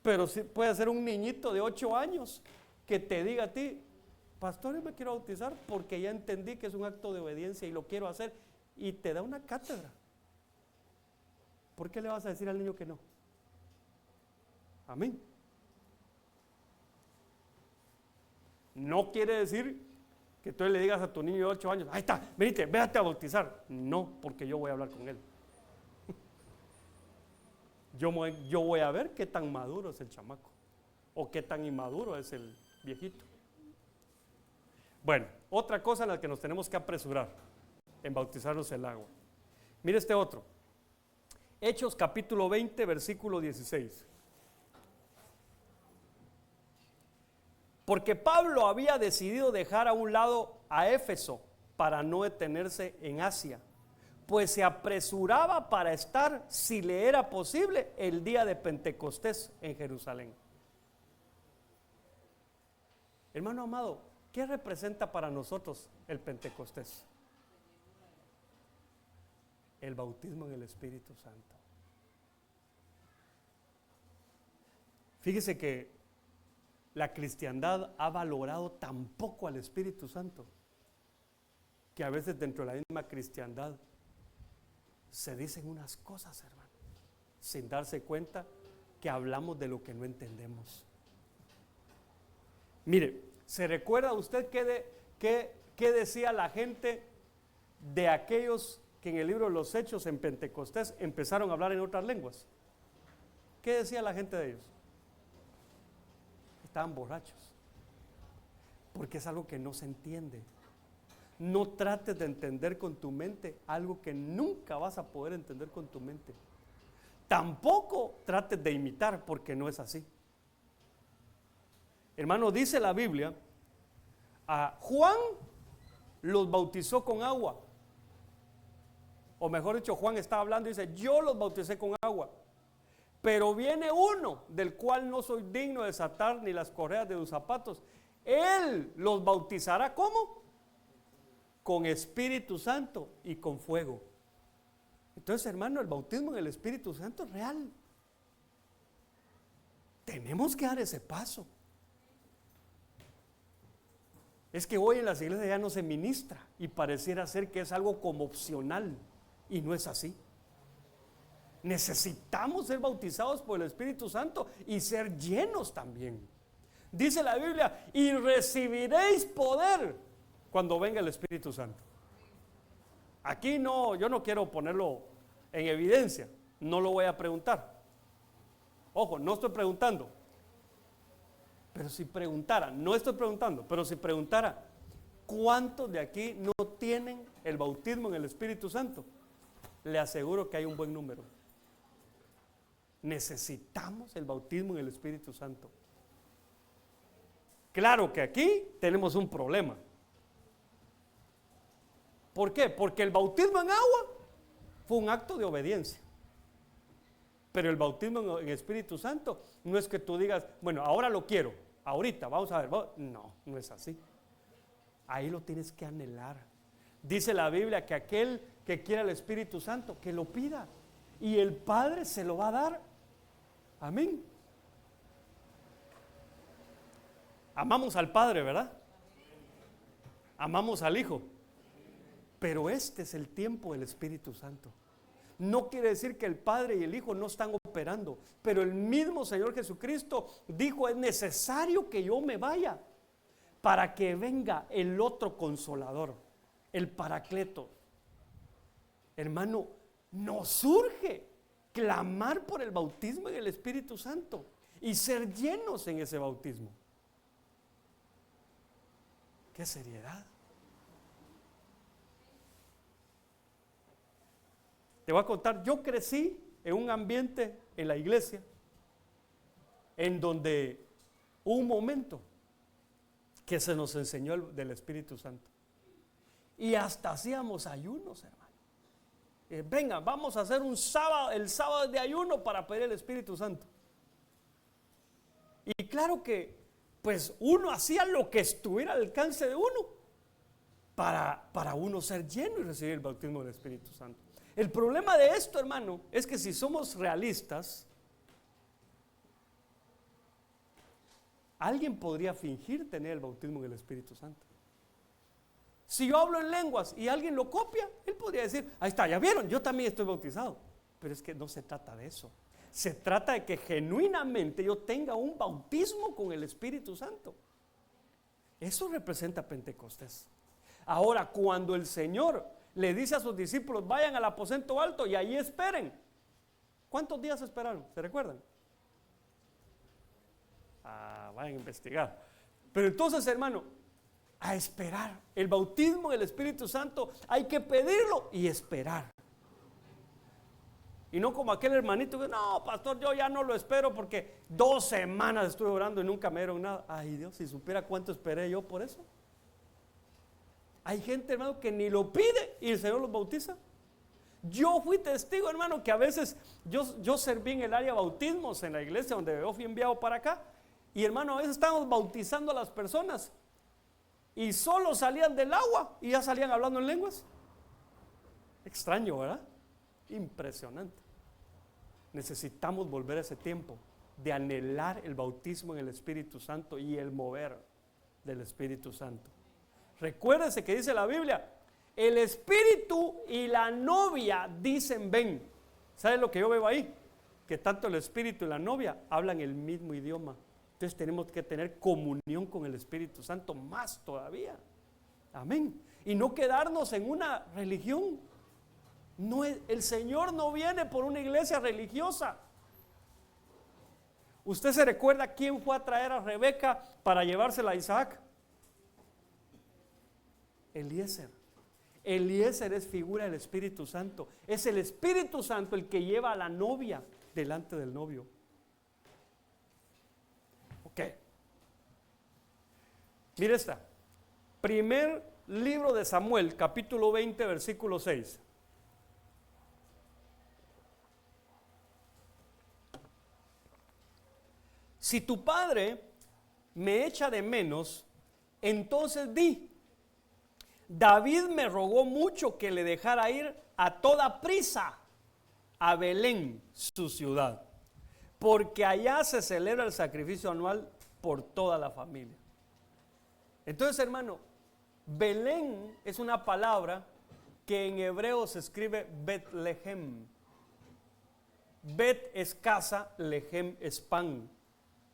[SPEAKER 1] Pero sí puede ser un niñito de 8 años que te diga a ti: pastor, yo me quiero bautizar porque ya entendí que es un acto de obediencia y lo quiero hacer, y te da una cátedra. ¿Por qué le vas a decir al niño que no? Amén. No quiere decir que tú le digas a tu niño de 8 años: ahí está, venite, véate a bautizar. No, porque yo voy a hablar con él. Yo voy a ver qué tan maduro es el chamaco o qué tan inmaduro es el viejito. Bueno, otra cosa en la que nos tenemos que apresurar en bautizarnos el agua. Mire este otro. Hechos capítulo 20, versículo 16. Porque Pablo había decidido dejar a un lado a Éfeso para no detenerse en Asia, pues se apresuraba para estar, si le era posible, el día de Pentecostés en Jerusalén. Hermano amado, ¿qué representa para nosotros el Pentecostés? El bautismo en el Espíritu Santo. Fíjese que la cristiandad ha valorado tan poco al Espíritu Santo que a veces dentro de la misma cristiandad se dicen unas cosas, hermano, sin darse cuenta que hablamos de lo que no entendemos. Mire, ¿se recuerda usted qué decía la gente de aquellos que en el libro de los Hechos en Pentecostés empezaron a hablar en otras lenguas? ¿Qué decía la gente de ellos? Estaban borrachos, porque es algo que no se entiende. No trates de entender con tu mente algo que nunca vas a poder entender con tu mente. Tampoco trates de imitar, porque no es así. Hermano, dice la Biblia, a Juan los bautizó con agua. O mejor dicho, Juan está hablando y dice: yo los bauticé con agua. Pero viene uno del cual no soy digno de desatar ni las correas de sus zapatos. Él los bautizará, ¿cómo? Con Espíritu Santo y con fuego. Entonces, hermano, el bautismo en el Espíritu Santo es real. Tenemos que dar ese paso. Es que hoy en las iglesias ya no se ministra y pareciera ser que es algo como opcional, y no es así. Necesitamos ser bautizados por el Espíritu Santo y ser llenos también. Dice la Biblia: y recibiréis poder cuando venga el Espíritu Santo. Aquí no, yo no quiero ponerlo en evidencia, no lo voy a preguntar. Ojo, no estoy preguntando. Pero si preguntara, no estoy preguntando, pero si preguntara, ¿cuántos de aquí no tienen el bautismo en el Espíritu Santo? Le aseguro que hay un buen número. Necesitamos el bautismo en el Espíritu Santo. Claro que aquí tenemos un problema. ¿Por qué? Porque el bautismo en agua fue un acto de obediencia. Pero el bautismo en Espíritu Santo no es que tú digas: bueno, ahora lo quiero, ahorita, vamos a ver. No, no es así. Ahí lo tienes que anhelar. Dice la Biblia que aquel que quiera el Espíritu Santo, que lo pida, y el Padre se lo va a dar. Amén. Amamos al Padre, ¿verdad? Amamos al Hijo. Pero este es el tiempo del Espíritu Santo. No quiere decir que el Padre y el Hijo no están operando, pero el mismo Señor Jesucristo dijo: es necesario que yo me vaya para que venga el otro Consolador, el Paracleto. Hermano, nos surge clamar por el bautismo en el Espíritu Santo y ser llenos en ese bautismo. ¡Qué seriedad! Te voy a contar, yo crecí en un ambiente en la iglesia en donde hubo un momento que se nos enseñó del Espíritu Santo. Y hasta hacíamos ayunos, hermano. Venga, vamos a hacer un sábado, el sábado de ayuno para pedir el Espíritu Santo. Y claro que, pues uno hacía lo que estuviera al alcance de uno para uno ser lleno y recibir el bautismo del Espíritu Santo. El problema de esto, hermano, es que si somos realistas, alguien podría fingir tener el bautismo en el Espíritu Santo. Si yo hablo en lenguas y alguien lo copia, él podría decir, ahí está, ya vieron, yo también estoy bautizado. Pero es que no se trata de eso. Se trata de que genuinamente yo tenga un bautismo con el Espíritu Santo. Eso representa Pentecostés. Ahora, cuando el Señor le dice a sus discípulos, vayan al aposento alto y ahí esperen. ¿Cuántos días esperaron? ¿Se recuerdan? Vayan a investigar. Pero entonces, hermano, a esperar. El bautismo en el Espíritu Santo hay que pedirlo y esperar. Y no como aquel hermanito que, no, pastor, yo ya no lo espero porque 2 semanas estuve orando y nunca me dieron nada. Ay, Dios, si supiera cuánto esperé yo por eso. Hay gente, hermano, que ni lo pide y el Señor los bautiza. Yo fui testigo, hermano, que a veces yo serví en el área de bautismos en la iglesia donde yo fui enviado para acá. Y hermano, a veces estábamos bautizando a las personas y solo salían del agua y ya salían hablando en lenguas. Extraño, ¿verdad? Impresionante. Necesitamos volver a ese tiempo de anhelar el bautismo en el Espíritu Santo y el mover del Espíritu Santo. Recuérdense que dice la Biblia, el Espíritu y la novia dicen ven. ¿Saben lo que yo veo ahí? Que tanto el Espíritu y la novia hablan el mismo idioma. Entonces tenemos que tener comunión con el Espíritu Santo más todavía. Amén. Y no quedarnos en una religión. No, el Señor no viene por una iglesia religiosa. ¿Usted se recuerda quién fue a traer a Rebeca para llevársela a Isaac? Eliezer. Eliezer es figura del Espíritu Santo. Es el Espíritu Santo el que lleva a la novia delante del novio. Ok. Mire esta. Primer libro de Samuel, capítulo 20, versículo 6. Si tu padre me echa de menos, entonces di, David me rogó mucho que le dejara ir a toda prisa a Belén, su ciudad, porque allá se celebra el sacrificio anual por toda la familia. Entonces, hermano, Belén es una palabra que en hebreo se escribe Betlehem. Bet es casa, Lehem es pan.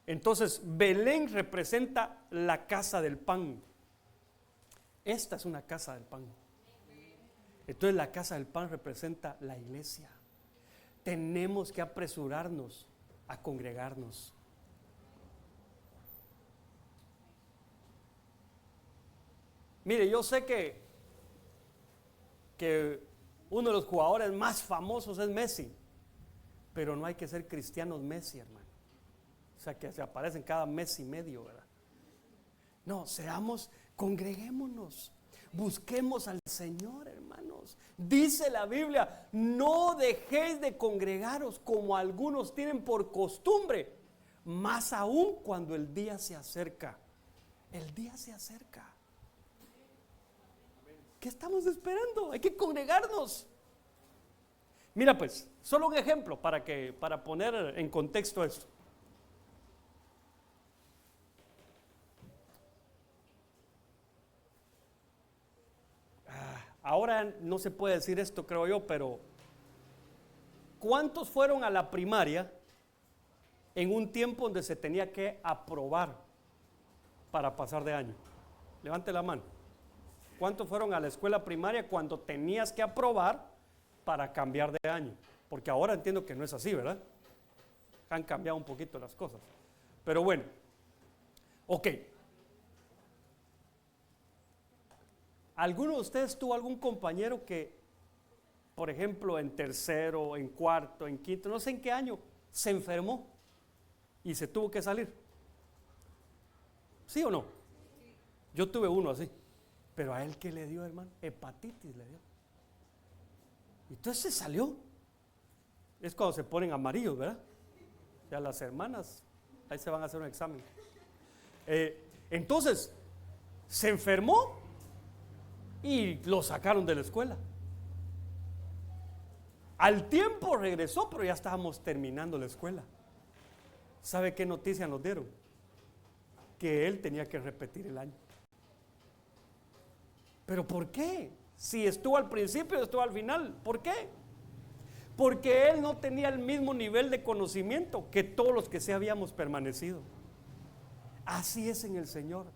[SPEAKER 1] Entonces, Belén representa la casa del pan. Esta es una casa del pan. Entonces, la casa del pan representa la iglesia. Tenemos que apresurarnos a congregarnos. Mire, yo sé que uno de los jugadores más famosos es Messi, pero no hay que ser cristianos Messi, hermano. O sea, que se aparecen cada mes y medio, ¿verdad? No, congreguémonos, busquemos al Señor, hermanos. Dice la Biblia, no dejéis de congregaros como algunos tienen por costumbre, más aún cuando el día se acerca. El día se acerca. ¿Qué estamos esperando? Hay que congregarnos. Mira pues, solo un ejemplo para poner en contexto esto. Ahora no se puede decir esto, creo yo, pero ¿cuántos fueron a la primaria en un tiempo donde se tenía que aprobar para pasar de año? Levante la mano. ¿Cuántos fueron a la escuela primaria cuando tenías que aprobar para cambiar de año? Porque ahora entiendo que no es así, ¿verdad? Han cambiado un poquito las cosas. Pero bueno, ok. ¿Alguno de ustedes tuvo algún compañero que, por ejemplo, en tercero, en cuarto, en quinto, no sé en qué año, se enfermó y se tuvo que salir? ¿Sí o no? Yo tuve uno así. Pero a él, ¿qué le dio, hermano? Hepatitis le dio. Entonces se salió. Es cuando se ponen amarillos, ¿verdad? Ya las hermanas, ahí se van a hacer un examen. Entonces, se enfermó y lo sacaron de la escuela. Al tiempo regresó, pero ya estábamos terminando la escuela. ¿Sabe qué noticia nos dieron? Que él tenía que repetir el año. ¿Pero por qué? Si estuvo al principio, estuvo al final. ¿Por qué? Porque él no tenía el mismo nivel de conocimiento que todos los que sí habíamos permanecido. Así es en el Señor.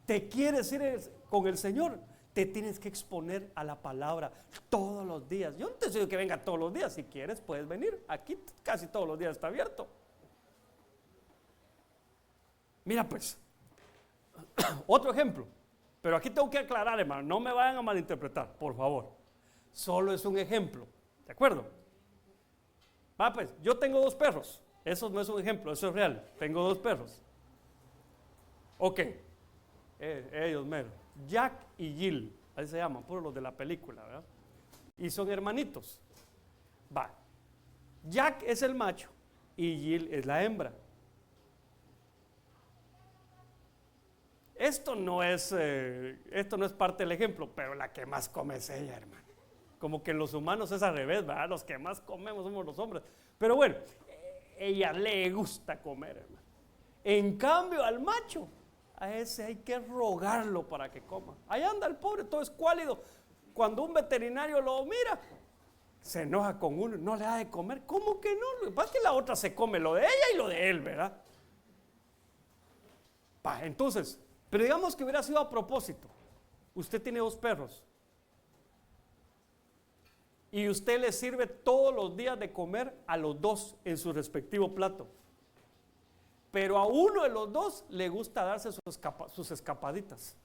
[SPEAKER 1] ¿Te quieres ir con el Señor? Te tienes que exponer a la palabra todos los días. Yo no te digo que venga todos los días. Si quieres puedes venir. Aquí casi todos los días está abierto. Mira pues, otro ejemplo. Pero aquí tengo que aclarar, hermano, no me vayan a malinterpretar, por favor. Solo es un ejemplo, ¿de acuerdo? Va pues, yo tengo 2 perros. Eso no es un ejemplo, eso es real. Tengo 2 perros. Ok, ellos meros. Jack y Jill, así se llaman, puros los de la película, ¿verdad? Y son hermanitos. Va, Jack es el macho y Jill es la hembra. Esto no es parte del ejemplo, pero la que más come es ella, hermano. Como que en los humanos es al revés, ¿verdad? Los que más comemos somos los hombres. Pero bueno, ella le gusta comer, hermano. En cambio al macho, a ese hay que rogarlo para que coma. Ahí anda el pobre, todo escuálido. Cuando un veterinario lo mira, se enoja con uno, no le da de comer. ¿Cómo que no? Lo que pasa es que la otra se come lo de ella y lo de él, ¿verdad? Entonces, pero digamos que hubiera sido a propósito. Usted tiene 2 perros y usted le sirve todos los días de comer a los 2 en su respectivo plato. Pero a uno de los 2 le gusta darse sus escapaditas.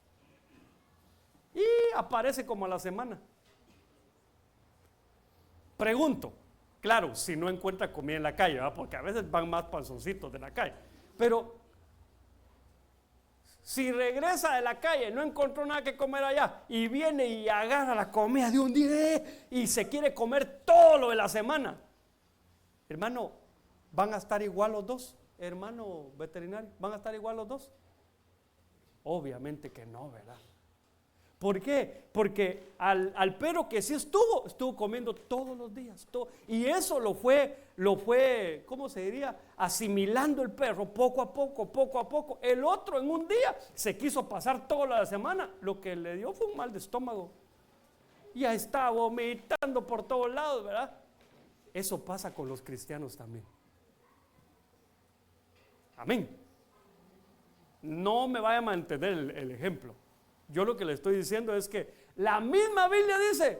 [SPEAKER 1] Y aparece como a la semana. Pregunto, claro, si no encuentra comida en la calle, ¿verdad? Porque a veces van más panzoncitos de la calle. Pero si regresa de la calle, no encontró nada que comer allá y viene y agarra la comida de un día y se quiere comer todo lo de la semana, hermano, ¿van a estar igual los 2? Hermano veterinario, ¿van a estar igual los 2? Obviamente que no, ¿verdad? ¿Por qué? Porque al perro que sí estuvo comiendo todos los días. Y eso lo fue, ¿cómo se diría? Asimilando el perro poco a poco. El otro en un día se quiso pasar toda la semana. Lo que le dio fue un mal de estómago. Ya está vomitando por todos lados, ¿verdad? Eso pasa con los cristianos también. Amén. No me vayan a entender el ejemplo. Yo lo que le estoy diciendo es que la misma Biblia dice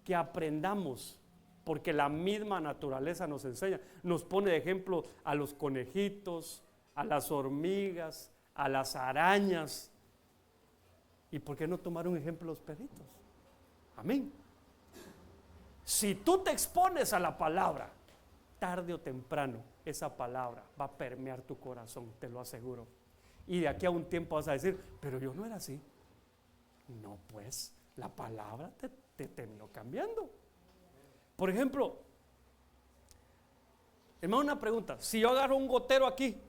[SPEAKER 1] que aprendamos, porque la misma naturaleza nos enseña, nos pone de ejemplo a los conejitos, a las hormigas, a las arañas. ¿Y por qué no tomar un ejemplo los perritos? Amén. Si tú te expones a la palabra, tarde o temprano, esa palabra va a permear tu corazón, te lo aseguro. Y de aquí a un tiempo vas a decir, pero yo no era así. No, pues, la palabra te terminó cambiando. Por ejemplo, hermano, una pregunta. Si yo agarro un gotero aquí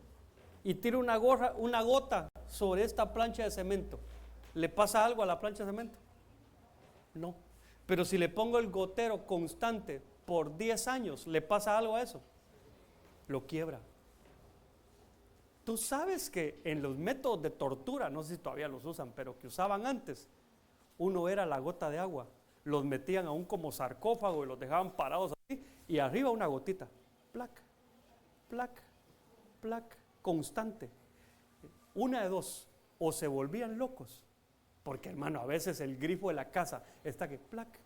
[SPEAKER 1] y tiro una gota sobre esta plancha de cemento, ¿le pasa algo a la plancha de cemento? No. Pero si le pongo el gotero constante por 10 años, ¿le pasa algo a eso? Lo quiebra. Tú sabes que en los métodos de tortura, no sé si todavía los usan, pero que usaban antes, uno era la gota de agua, los metían aún como sarcófago y los dejaban parados así, y arriba una gotita, plac, plac, plac, constante. Una de dos, o se volvían locos, porque hermano, a veces el grifo de la casa está que plac,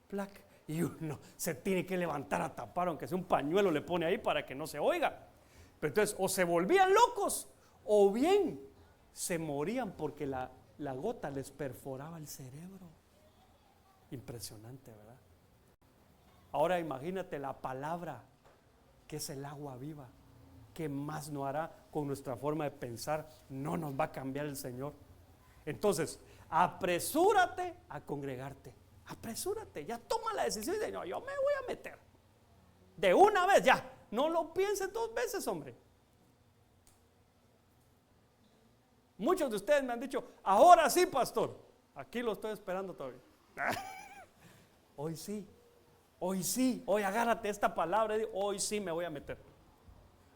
[SPEAKER 1] plac, y uno se tiene que levantar a tapar, aunque sea un pañuelo le pone ahí para que no se oiga. Pero entonces, o se volvían locos, o bien se morían porque la gota les perforaba el cerebro. Impresionante, ¿verdad? Ahora imagínate la palabra, que es el agua viva. ¿Qué más no hará con nuestra forma de pensar? No nos va a cambiar el Señor. Entonces, apresúrate a congregarte. Apresúrate, ya toma la decisión de no, yo me voy a meter. De una vez ya. No lo pienses 2 veces, hombre. Muchos de ustedes me han dicho, ahora sí, pastor. Aquí lo estoy esperando todavía. Hoy sí. Hoy sí, hoy agárrate esta palabra, hoy sí me voy a meter.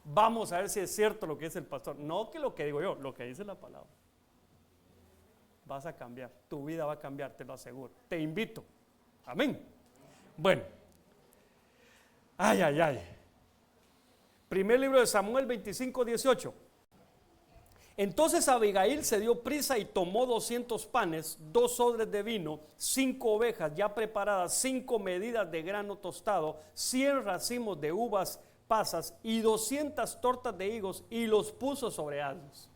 [SPEAKER 1] Vamos a ver si es cierto lo que dice el pastor. No que lo que digo yo, lo que dice la palabra. Vas a cambiar, tu vida va a cambiar, te lo aseguro. Te invito. Amén. Bueno. Ay, ay, ay. Primer libro de Samuel 25:18. Entonces Abigail se dio prisa y tomó 200 panes, 2 odres de vino, 5 ovejas ya preparadas, 5 medidas de grano tostado, 100 racimos de uvas pasas y 200 tortas de higos, y los puso sobre asnos.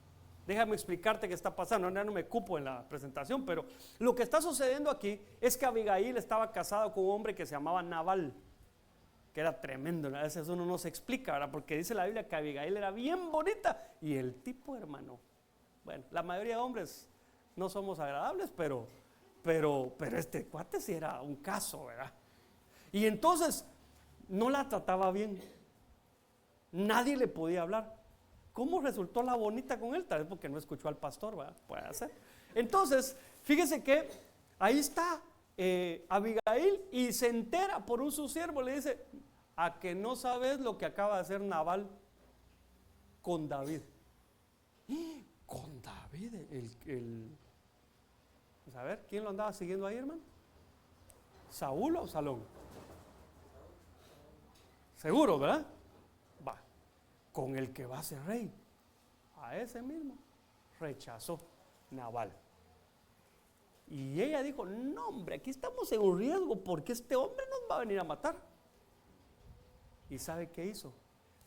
[SPEAKER 1] Déjame explicarte qué está pasando. Ya no me cupo en la presentación, pero lo que está sucediendo aquí es que Abigail estaba casada con un hombre que se llamaba Nabal, que era tremendo. A veces uno no se explica, ¿verdad? Porque dice la Biblia que Abigail era bien bonita y el tipo, hermano, bueno, la mayoría de hombres no somos agradables, pero este cuate sí era un caso, ¿verdad? Y entonces no la trataba bien, nadie le podía hablar. ¿Cómo resultó la bonita con él? Tal vez porque no escuchó al pastor, ¿verdad? Puede ser. Entonces, fíjese que ahí está Abigail, y se entera por un su siervo, le dice: a que no sabes lo que acaba de hacer Nabal con David. Con David, pues a ver, ¿quién lo andaba siguiendo ahí, hermano? ¿Saúl o Absalón? Seguro, ¿verdad? Va, con el que va a ser rey. A ese mismo rechazó Nabal. Y ella dijo: no, hombre, aquí estamos en un riesgo porque este hombre nos va a venir a matar. ¿Y sabe qué hizo?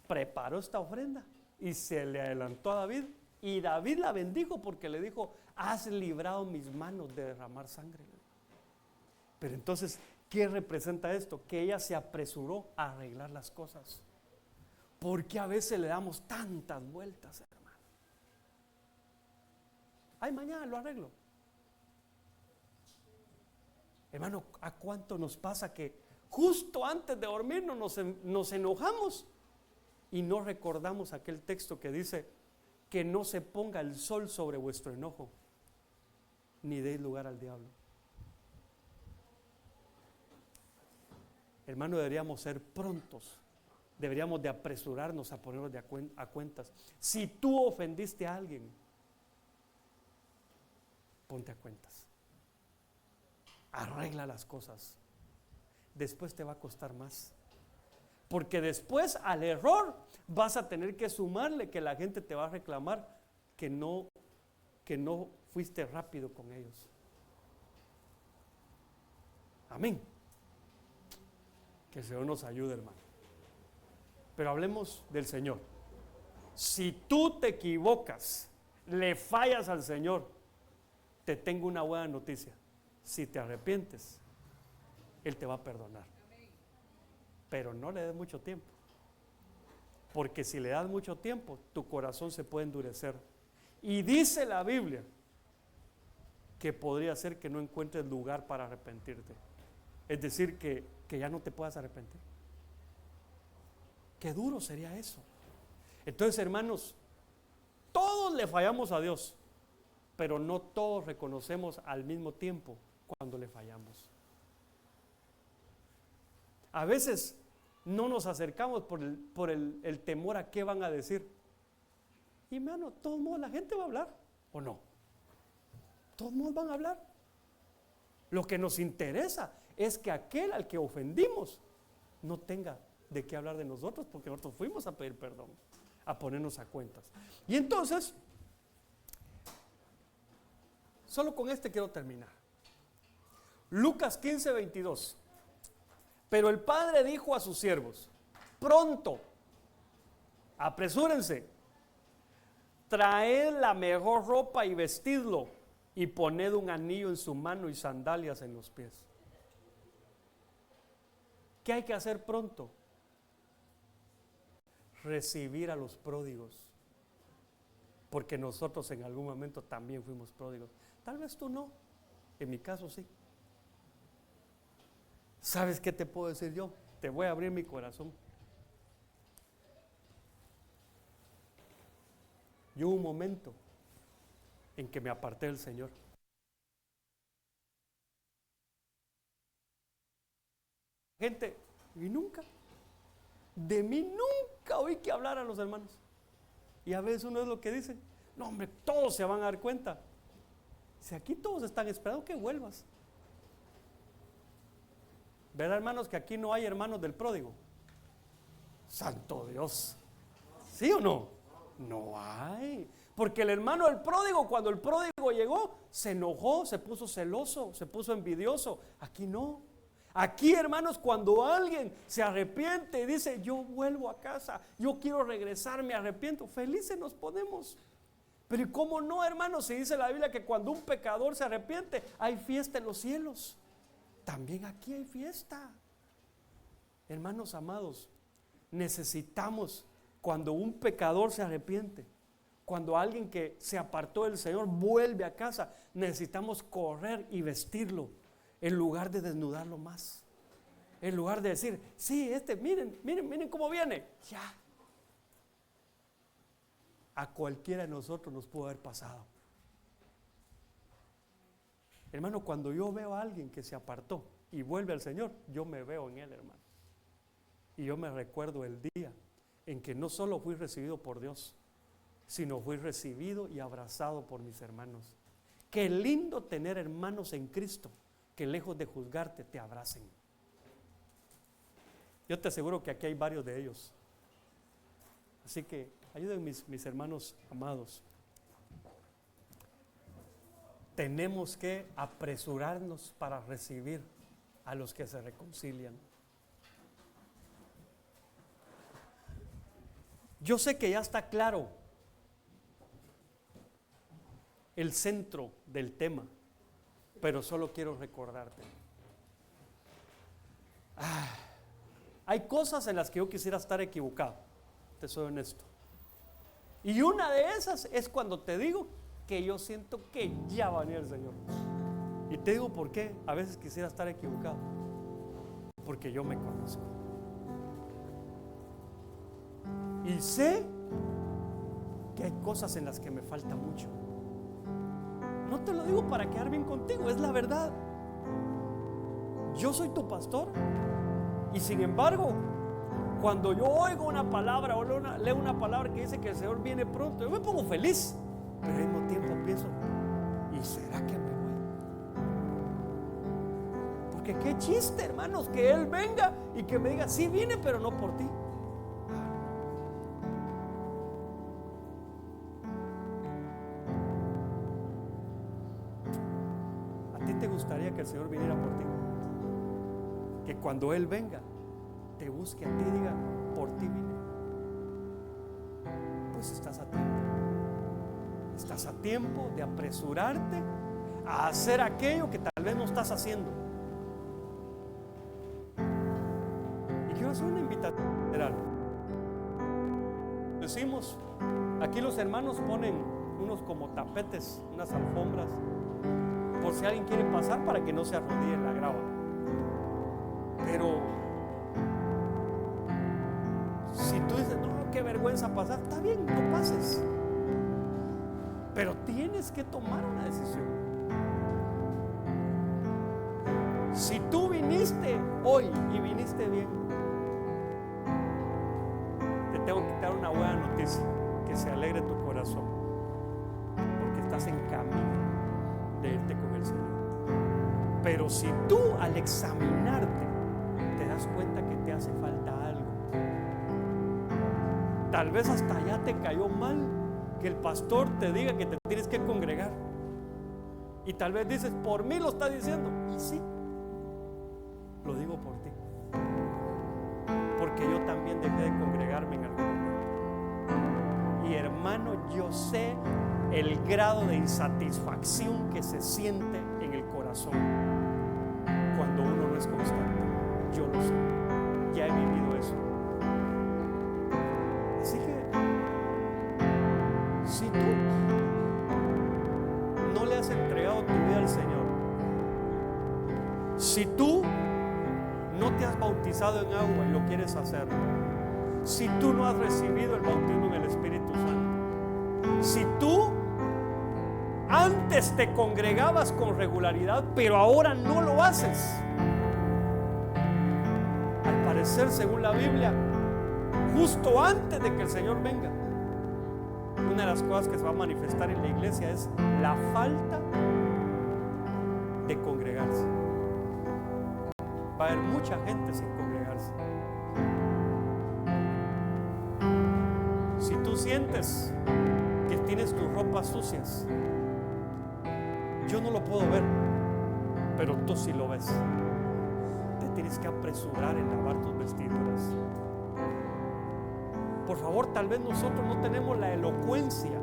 [SPEAKER 1] Preparó esta ofrenda y se le adelantó a David, y David la bendijo porque le dijo: has librado mis manos de derramar sangre. Pero entonces, ¿qué representa esto? Que ella se apresuró a arreglar las cosas. Porque a veces le damos tantas vueltas, hermano. Ay, mañana lo arreglo. Hermano, ¿a cuánto nos pasa que justo antes de dormirnos nos enojamos y no recordamos aquel texto que dice: que no se ponga el sol sobre vuestro enojo, ni deis lugar al diablo? Hermano, deberíamos ser prontos, deberíamos de apresurarnos a ponernos a cuentas. Si tú ofendiste a alguien, ponte a cuentas, arregla las cosas. Después te va a costar más, porque después al error vas a tener que sumarle que la gente te va a reclamar que no fuiste rápido con ellos. Amén. Que el Señor nos ayude, hermano. Pero hablemos del Señor. Si tú te equivocas, le fallas al Señor, te tengo una buena noticia: si te arrepientes, Él te va a perdonar. Pero no le des mucho tiempo, porque si le das mucho tiempo, tu corazón se puede endurecer. Y dice la Biblia que podría ser que no encuentres lugar para arrepentirte. Es decir, que ya no te puedas arrepentir. Qué duro sería eso. Entonces, hermanos, todos le fallamos a Dios, pero no todos reconocemos al mismo tiempo cuando le fallamos. A veces no nos acercamos por el temor a qué van a decir. Y hermano, de todos modos la gente va a hablar, ¿o no? Todos modos van a hablar. Lo que nos interesa es que aquel al que ofendimos no tenga de qué hablar de nosotros, porque nosotros fuimos a pedir perdón, a ponernos a cuentas. Y entonces, solo con este quiero terminar. Lucas 15:22. Pero el padre dijo a sus siervos: pronto, apresúrense, traed la mejor ropa y vestidlo, y poned un anillo en su mano y sandalias en los pies. ¿Qué hay que hacer pronto? Recibir a los pródigos, porque nosotros en algún momento también fuimos pródigos. Tal vez tú no, en mi caso sí. ¿Sabes qué te puedo decir yo? Te voy a abrir mi corazón. Yo hubo un momento en que me aparté del Señor. Gente, y nunca, de mí nunca oí que hablar a los hermanos. Y a veces uno es lo que dice, no hombre, todos se van a dar cuenta. Si aquí todos están esperando que vuelvas. ¿Verdad, hermanos, que aquí no hay hermanos del pródigo? Santo Dios. ¿Sí o no? No hay. Porque el hermano del pródigo, cuando el pródigo llegó, se enojó, se puso celoso, se puso envidioso. Aquí no. Aquí, hermanos, cuando alguien se arrepiente y dice, yo vuelvo a casa, yo quiero regresar, me arrepiento, felices nos ponemos. Pero ¿y cómo no, hermanos? Si dice la Biblia que cuando un pecador se arrepiente, hay fiesta en los cielos. También aquí hay fiesta. Hermanos amados, necesitamos, cuando un pecador se arrepiente, cuando alguien que se apartó del Señor vuelve a casa, necesitamos correr y vestirlo en lugar de desnudarlo más. En lugar de decir, sí, miren cómo viene. Ya. A cualquiera de nosotros nos pudo haber pasado. Hermano, cuando yo veo a alguien que se apartó y vuelve al Señor, yo me veo en él, hermano. Y yo me recuerdo el día en que no solo fui recibido por Dios, sino fui recibido y abrazado por mis hermanos. Qué lindo tener hermanos en Cristo que lejos de juzgarte te abracen. Yo te aseguro que aquí hay varios de ellos. Así que ayuden mis hermanos amados. Tenemos que apresurarnos para recibir a los que se reconcilian. Yo sé que ya está claro el centro del tema, pero solo quiero recordarte. Hay cosas en las que yo quisiera estar equivocado, te soy honesto. Y una de esas es cuando te digo que yo siento que ya va a venir el Señor. Y te digo por qué a veces quisiera estar equivocado. Porque yo me conozco. Y sé que hay cosas en las que me falta mucho. No te lo digo para quedar bien contigo, es la verdad. Yo soy tu pastor. Y sin embargo, cuando yo oigo una palabra o leo una palabra que dice que el Señor viene pronto, yo me pongo feliz. Pero al mismo tiempo pienso, ¿y será que me voy? Porque qué chiste, hermanos, que Él venga y que me diga, sí vine, pero no por ti. ¿A ti te gustaría que el Señor viniera por ti? Que cuando Él venga, te busque a ti y diga, por ti vine. Pues estás a tiempo. Estás a tiempo de apresurarte a hacer aquello que tal vez no estás haciendo. Y quiero hacer una invitación general. Decimos, aquí los hermanos ponen unos como tapetes, unas alfombras, por si alguien quiere pasar para que no se arrodille en la grava. Pero si tú dices, no, qué vergüenza pasar, está bien, no pases. Pero tienes que tomar una decisión. Si tú viniste hoy y viniste bien, te tengo que dar una buena noticia, que se alegre tu corazón, porque estás en camino de irte con el Señor. Pero si tú al examinarte te das cuenta que te hace falta algo, tal vez hasta ya te cayó mal que el pastor te diga que te tienes que congregar, y tal vez dices, por mí lo está diciendo, y sí, lo digo por ti, porque yo también dejé de congregarme en algún momento. Y hermano, yo sé el grado de insatisfacción que se siente en el corazón cuando uno no es constante. Yo lo sé, ya he vivido eso. Así que si tú no le has entregado tu vida al Señor, si tú no te has bautizado en agua y lo quieres hacer, si tú no has recibido el bautismo en el Espíritu Santo, si tú antes te congregabas con regularidad pero ahora no lo haces, aparecer, según la Biblia, justo antes de que el Señor venga. Una de las cosas que se va a manifestar en la iglesia es la falta de congregarse. Va a haber mucha gente sin congregarse. Si tú sientes que tienes tus ropas sucias, yo no lo puedo ver, pero tú sí lo ves. Te tienes que apresurar en lavar tus vestiduras. Por favor, tal vez nosotros no tenemos la elocuencia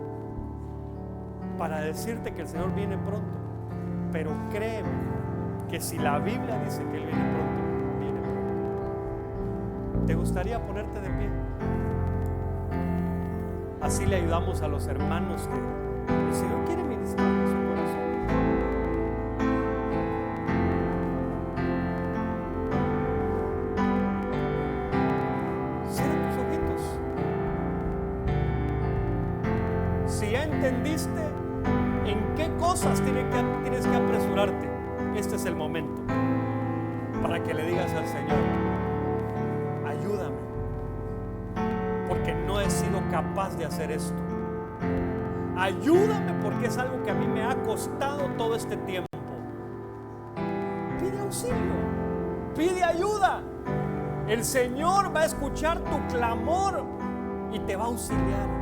[SPEAKER 1] para decirte que el Señor viene pronto, pero créeme que si la Biblia dice que Él viene pronto, viene pronto. ¿Te gustaría ponerte de pie? Así le ayudamos a los hermanos que el Señor quiere ministrar en su corazón. Cierra tus ojitos. Si ya entendiste en qué cosas tienes que apresurarte, este es el momento para que le digas al Señor: ayúdame, porque no he sido capaz de hacer esto. Ayúdame, porque es algo que a mí me ha costado todo este tiempo. Pide auxilio, pide ayuda. El Señor va a escuchar tu clamor y te va a auxiliar.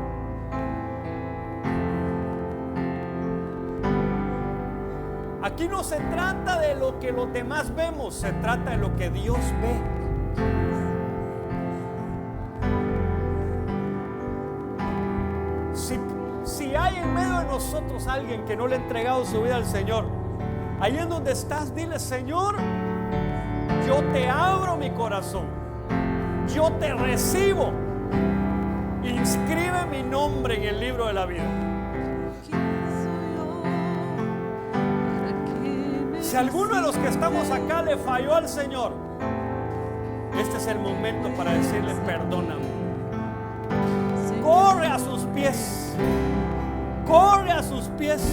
[SPEAKER 1] Aquí no se trata de lo que los demás vemos, se trata de lo que Dios ve. Si hay en medio de nosotros alguien que no le ha entregado su vida al Señor, ahí en donde estás, dile: Señor, yo te abro mi corazón, yo te recibo, inscribe mi nombre en el libro de la vida. Si alguno de los que estamos acá le falló al Señor, este es el momento para decirle: perdóname. Corre a sus pies, corre a sus pies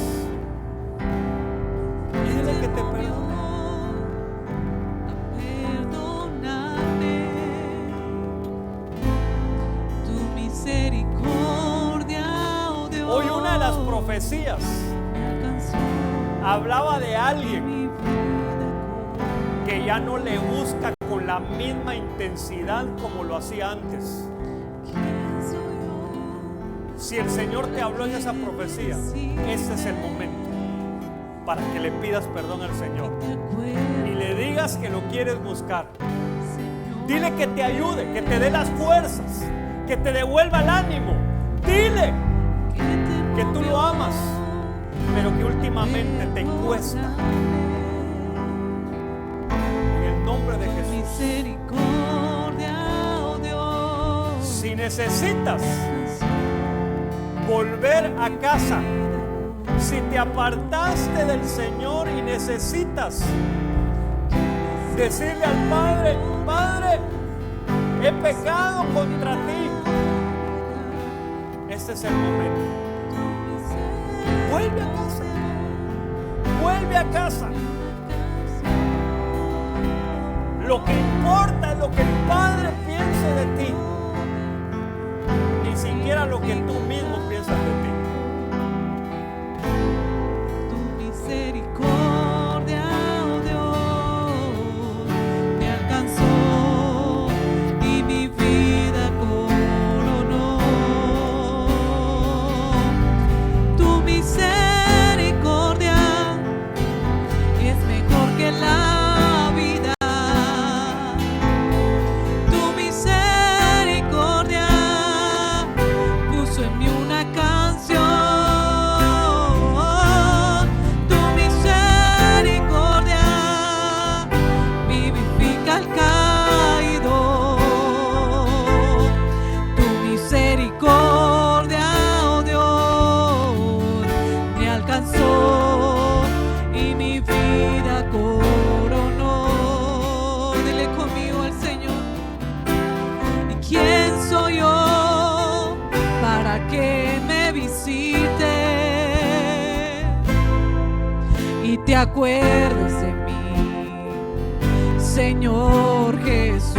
[SPEAKER 1] y dile que te perdone.
[SPEAKER 3] Perdóname, tu misericordia, oh Dios.
[SPEAKER 1] Hoy una de las profecías hablaba de alguien que ya no le busca con la misma intensidad como lo hacía antes. Si el Señor te habló en esa profecía, ese es el momento para que le pidas perdón al Señor y le digas que lo quieres buscar. Dile que te ayude, que te dé las fuerzas, que te devuelva el ánimo. Dile que tú lo amas, pero que últimamente te cuesta. En el nombre de Jesús. Si necesitas volver a casa, si te apartaste del Señor y necesitas decirle al Padre: Padre, he pecado contra ti, este es el momento. Vuelve a casa, vuelve a casa. Lo que importa es lo que el Padre piense de ti, ni siquiera lo que tú mismo piensas de ti.
[SPEAKER 3] Tu misericordia, oh Dios, me alcanzó y mi vida coronó. Tu misericordia es mejor que la vida. Tu misericordia puso en mí una canción. Tu misericordia vivifica al caído. Tu misericordia, oh Dios, me alcanzó y mi vida coronó. Dile conmigo al Señor: ¿y quién soy yo para que me visite y te acuerdes de mí, Señor Jesús?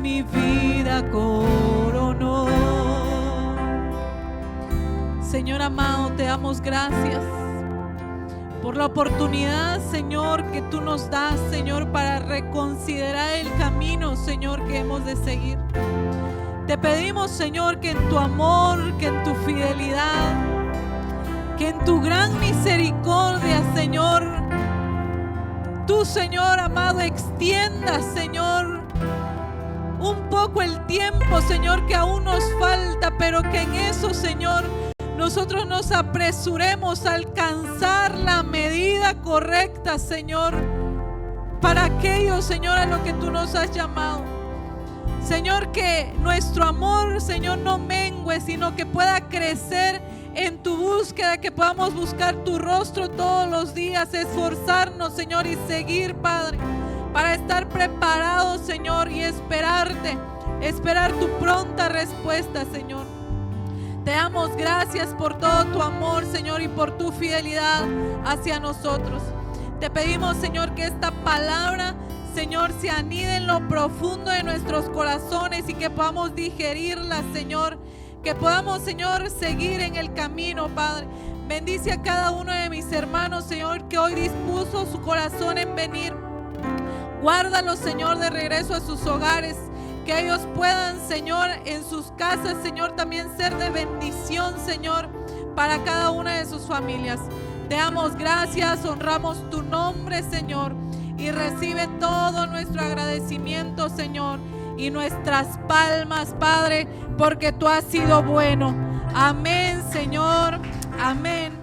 [SPEAKER 3] mi vida coronó. Señor amado, te damos gracias por la oportunidad, Señor, que tú nos das, Señor, para reconsiderar el camino, Señor, que hemos de seguir. Te pedimos, Señor, que en tu amor, que en tu fidelidad, que en tu gran misericordia, Señor, tú, Señor amado, extiendas, Señor, un poco el tiempo, Señor, que aún nos falta, pero que en eso, Señor, nosotros nos apresuremos a alcanzar la medida correcta, Señor, para aquello, Señor, a lo que tú nos has llamado. Señor, que nuestro amor, Señor, no mengue, sino que pueda crecer en tu búsqueda, que podamos buscar tu rostro todos los días, esforzarnos, Señor, y seguir, Padre, para estar preparados, Señor, y esperar tu pronta respuesta, Señor. Te damos gracias por todo tu amor, Señor, y por tu fidelidad hacia nosotros. Te pedimos, Señor, que esta palabra, Señor, se anide en lo profundo de nuestros corazones y que podamos digerirla, Señor. Que podamos, Señor, seguir en el camino, Padre. Bendice a cada uno de mis hermanos, Señor, que hoy dispuso su corazón en venir. Guárdalos, Señor, de regreso a sus hogares. Que ellos puedan, Señor, en sus casas, Señor, también ser de bendición, Señor, para cada una de sus familias. Te damos gracias, honramos tu nombre, Señor, y recibe todo nuestro agradecimiento, Señor, y nuestras palmas, Padre, porque tú has sido bueno. Amén, Señor. Amén.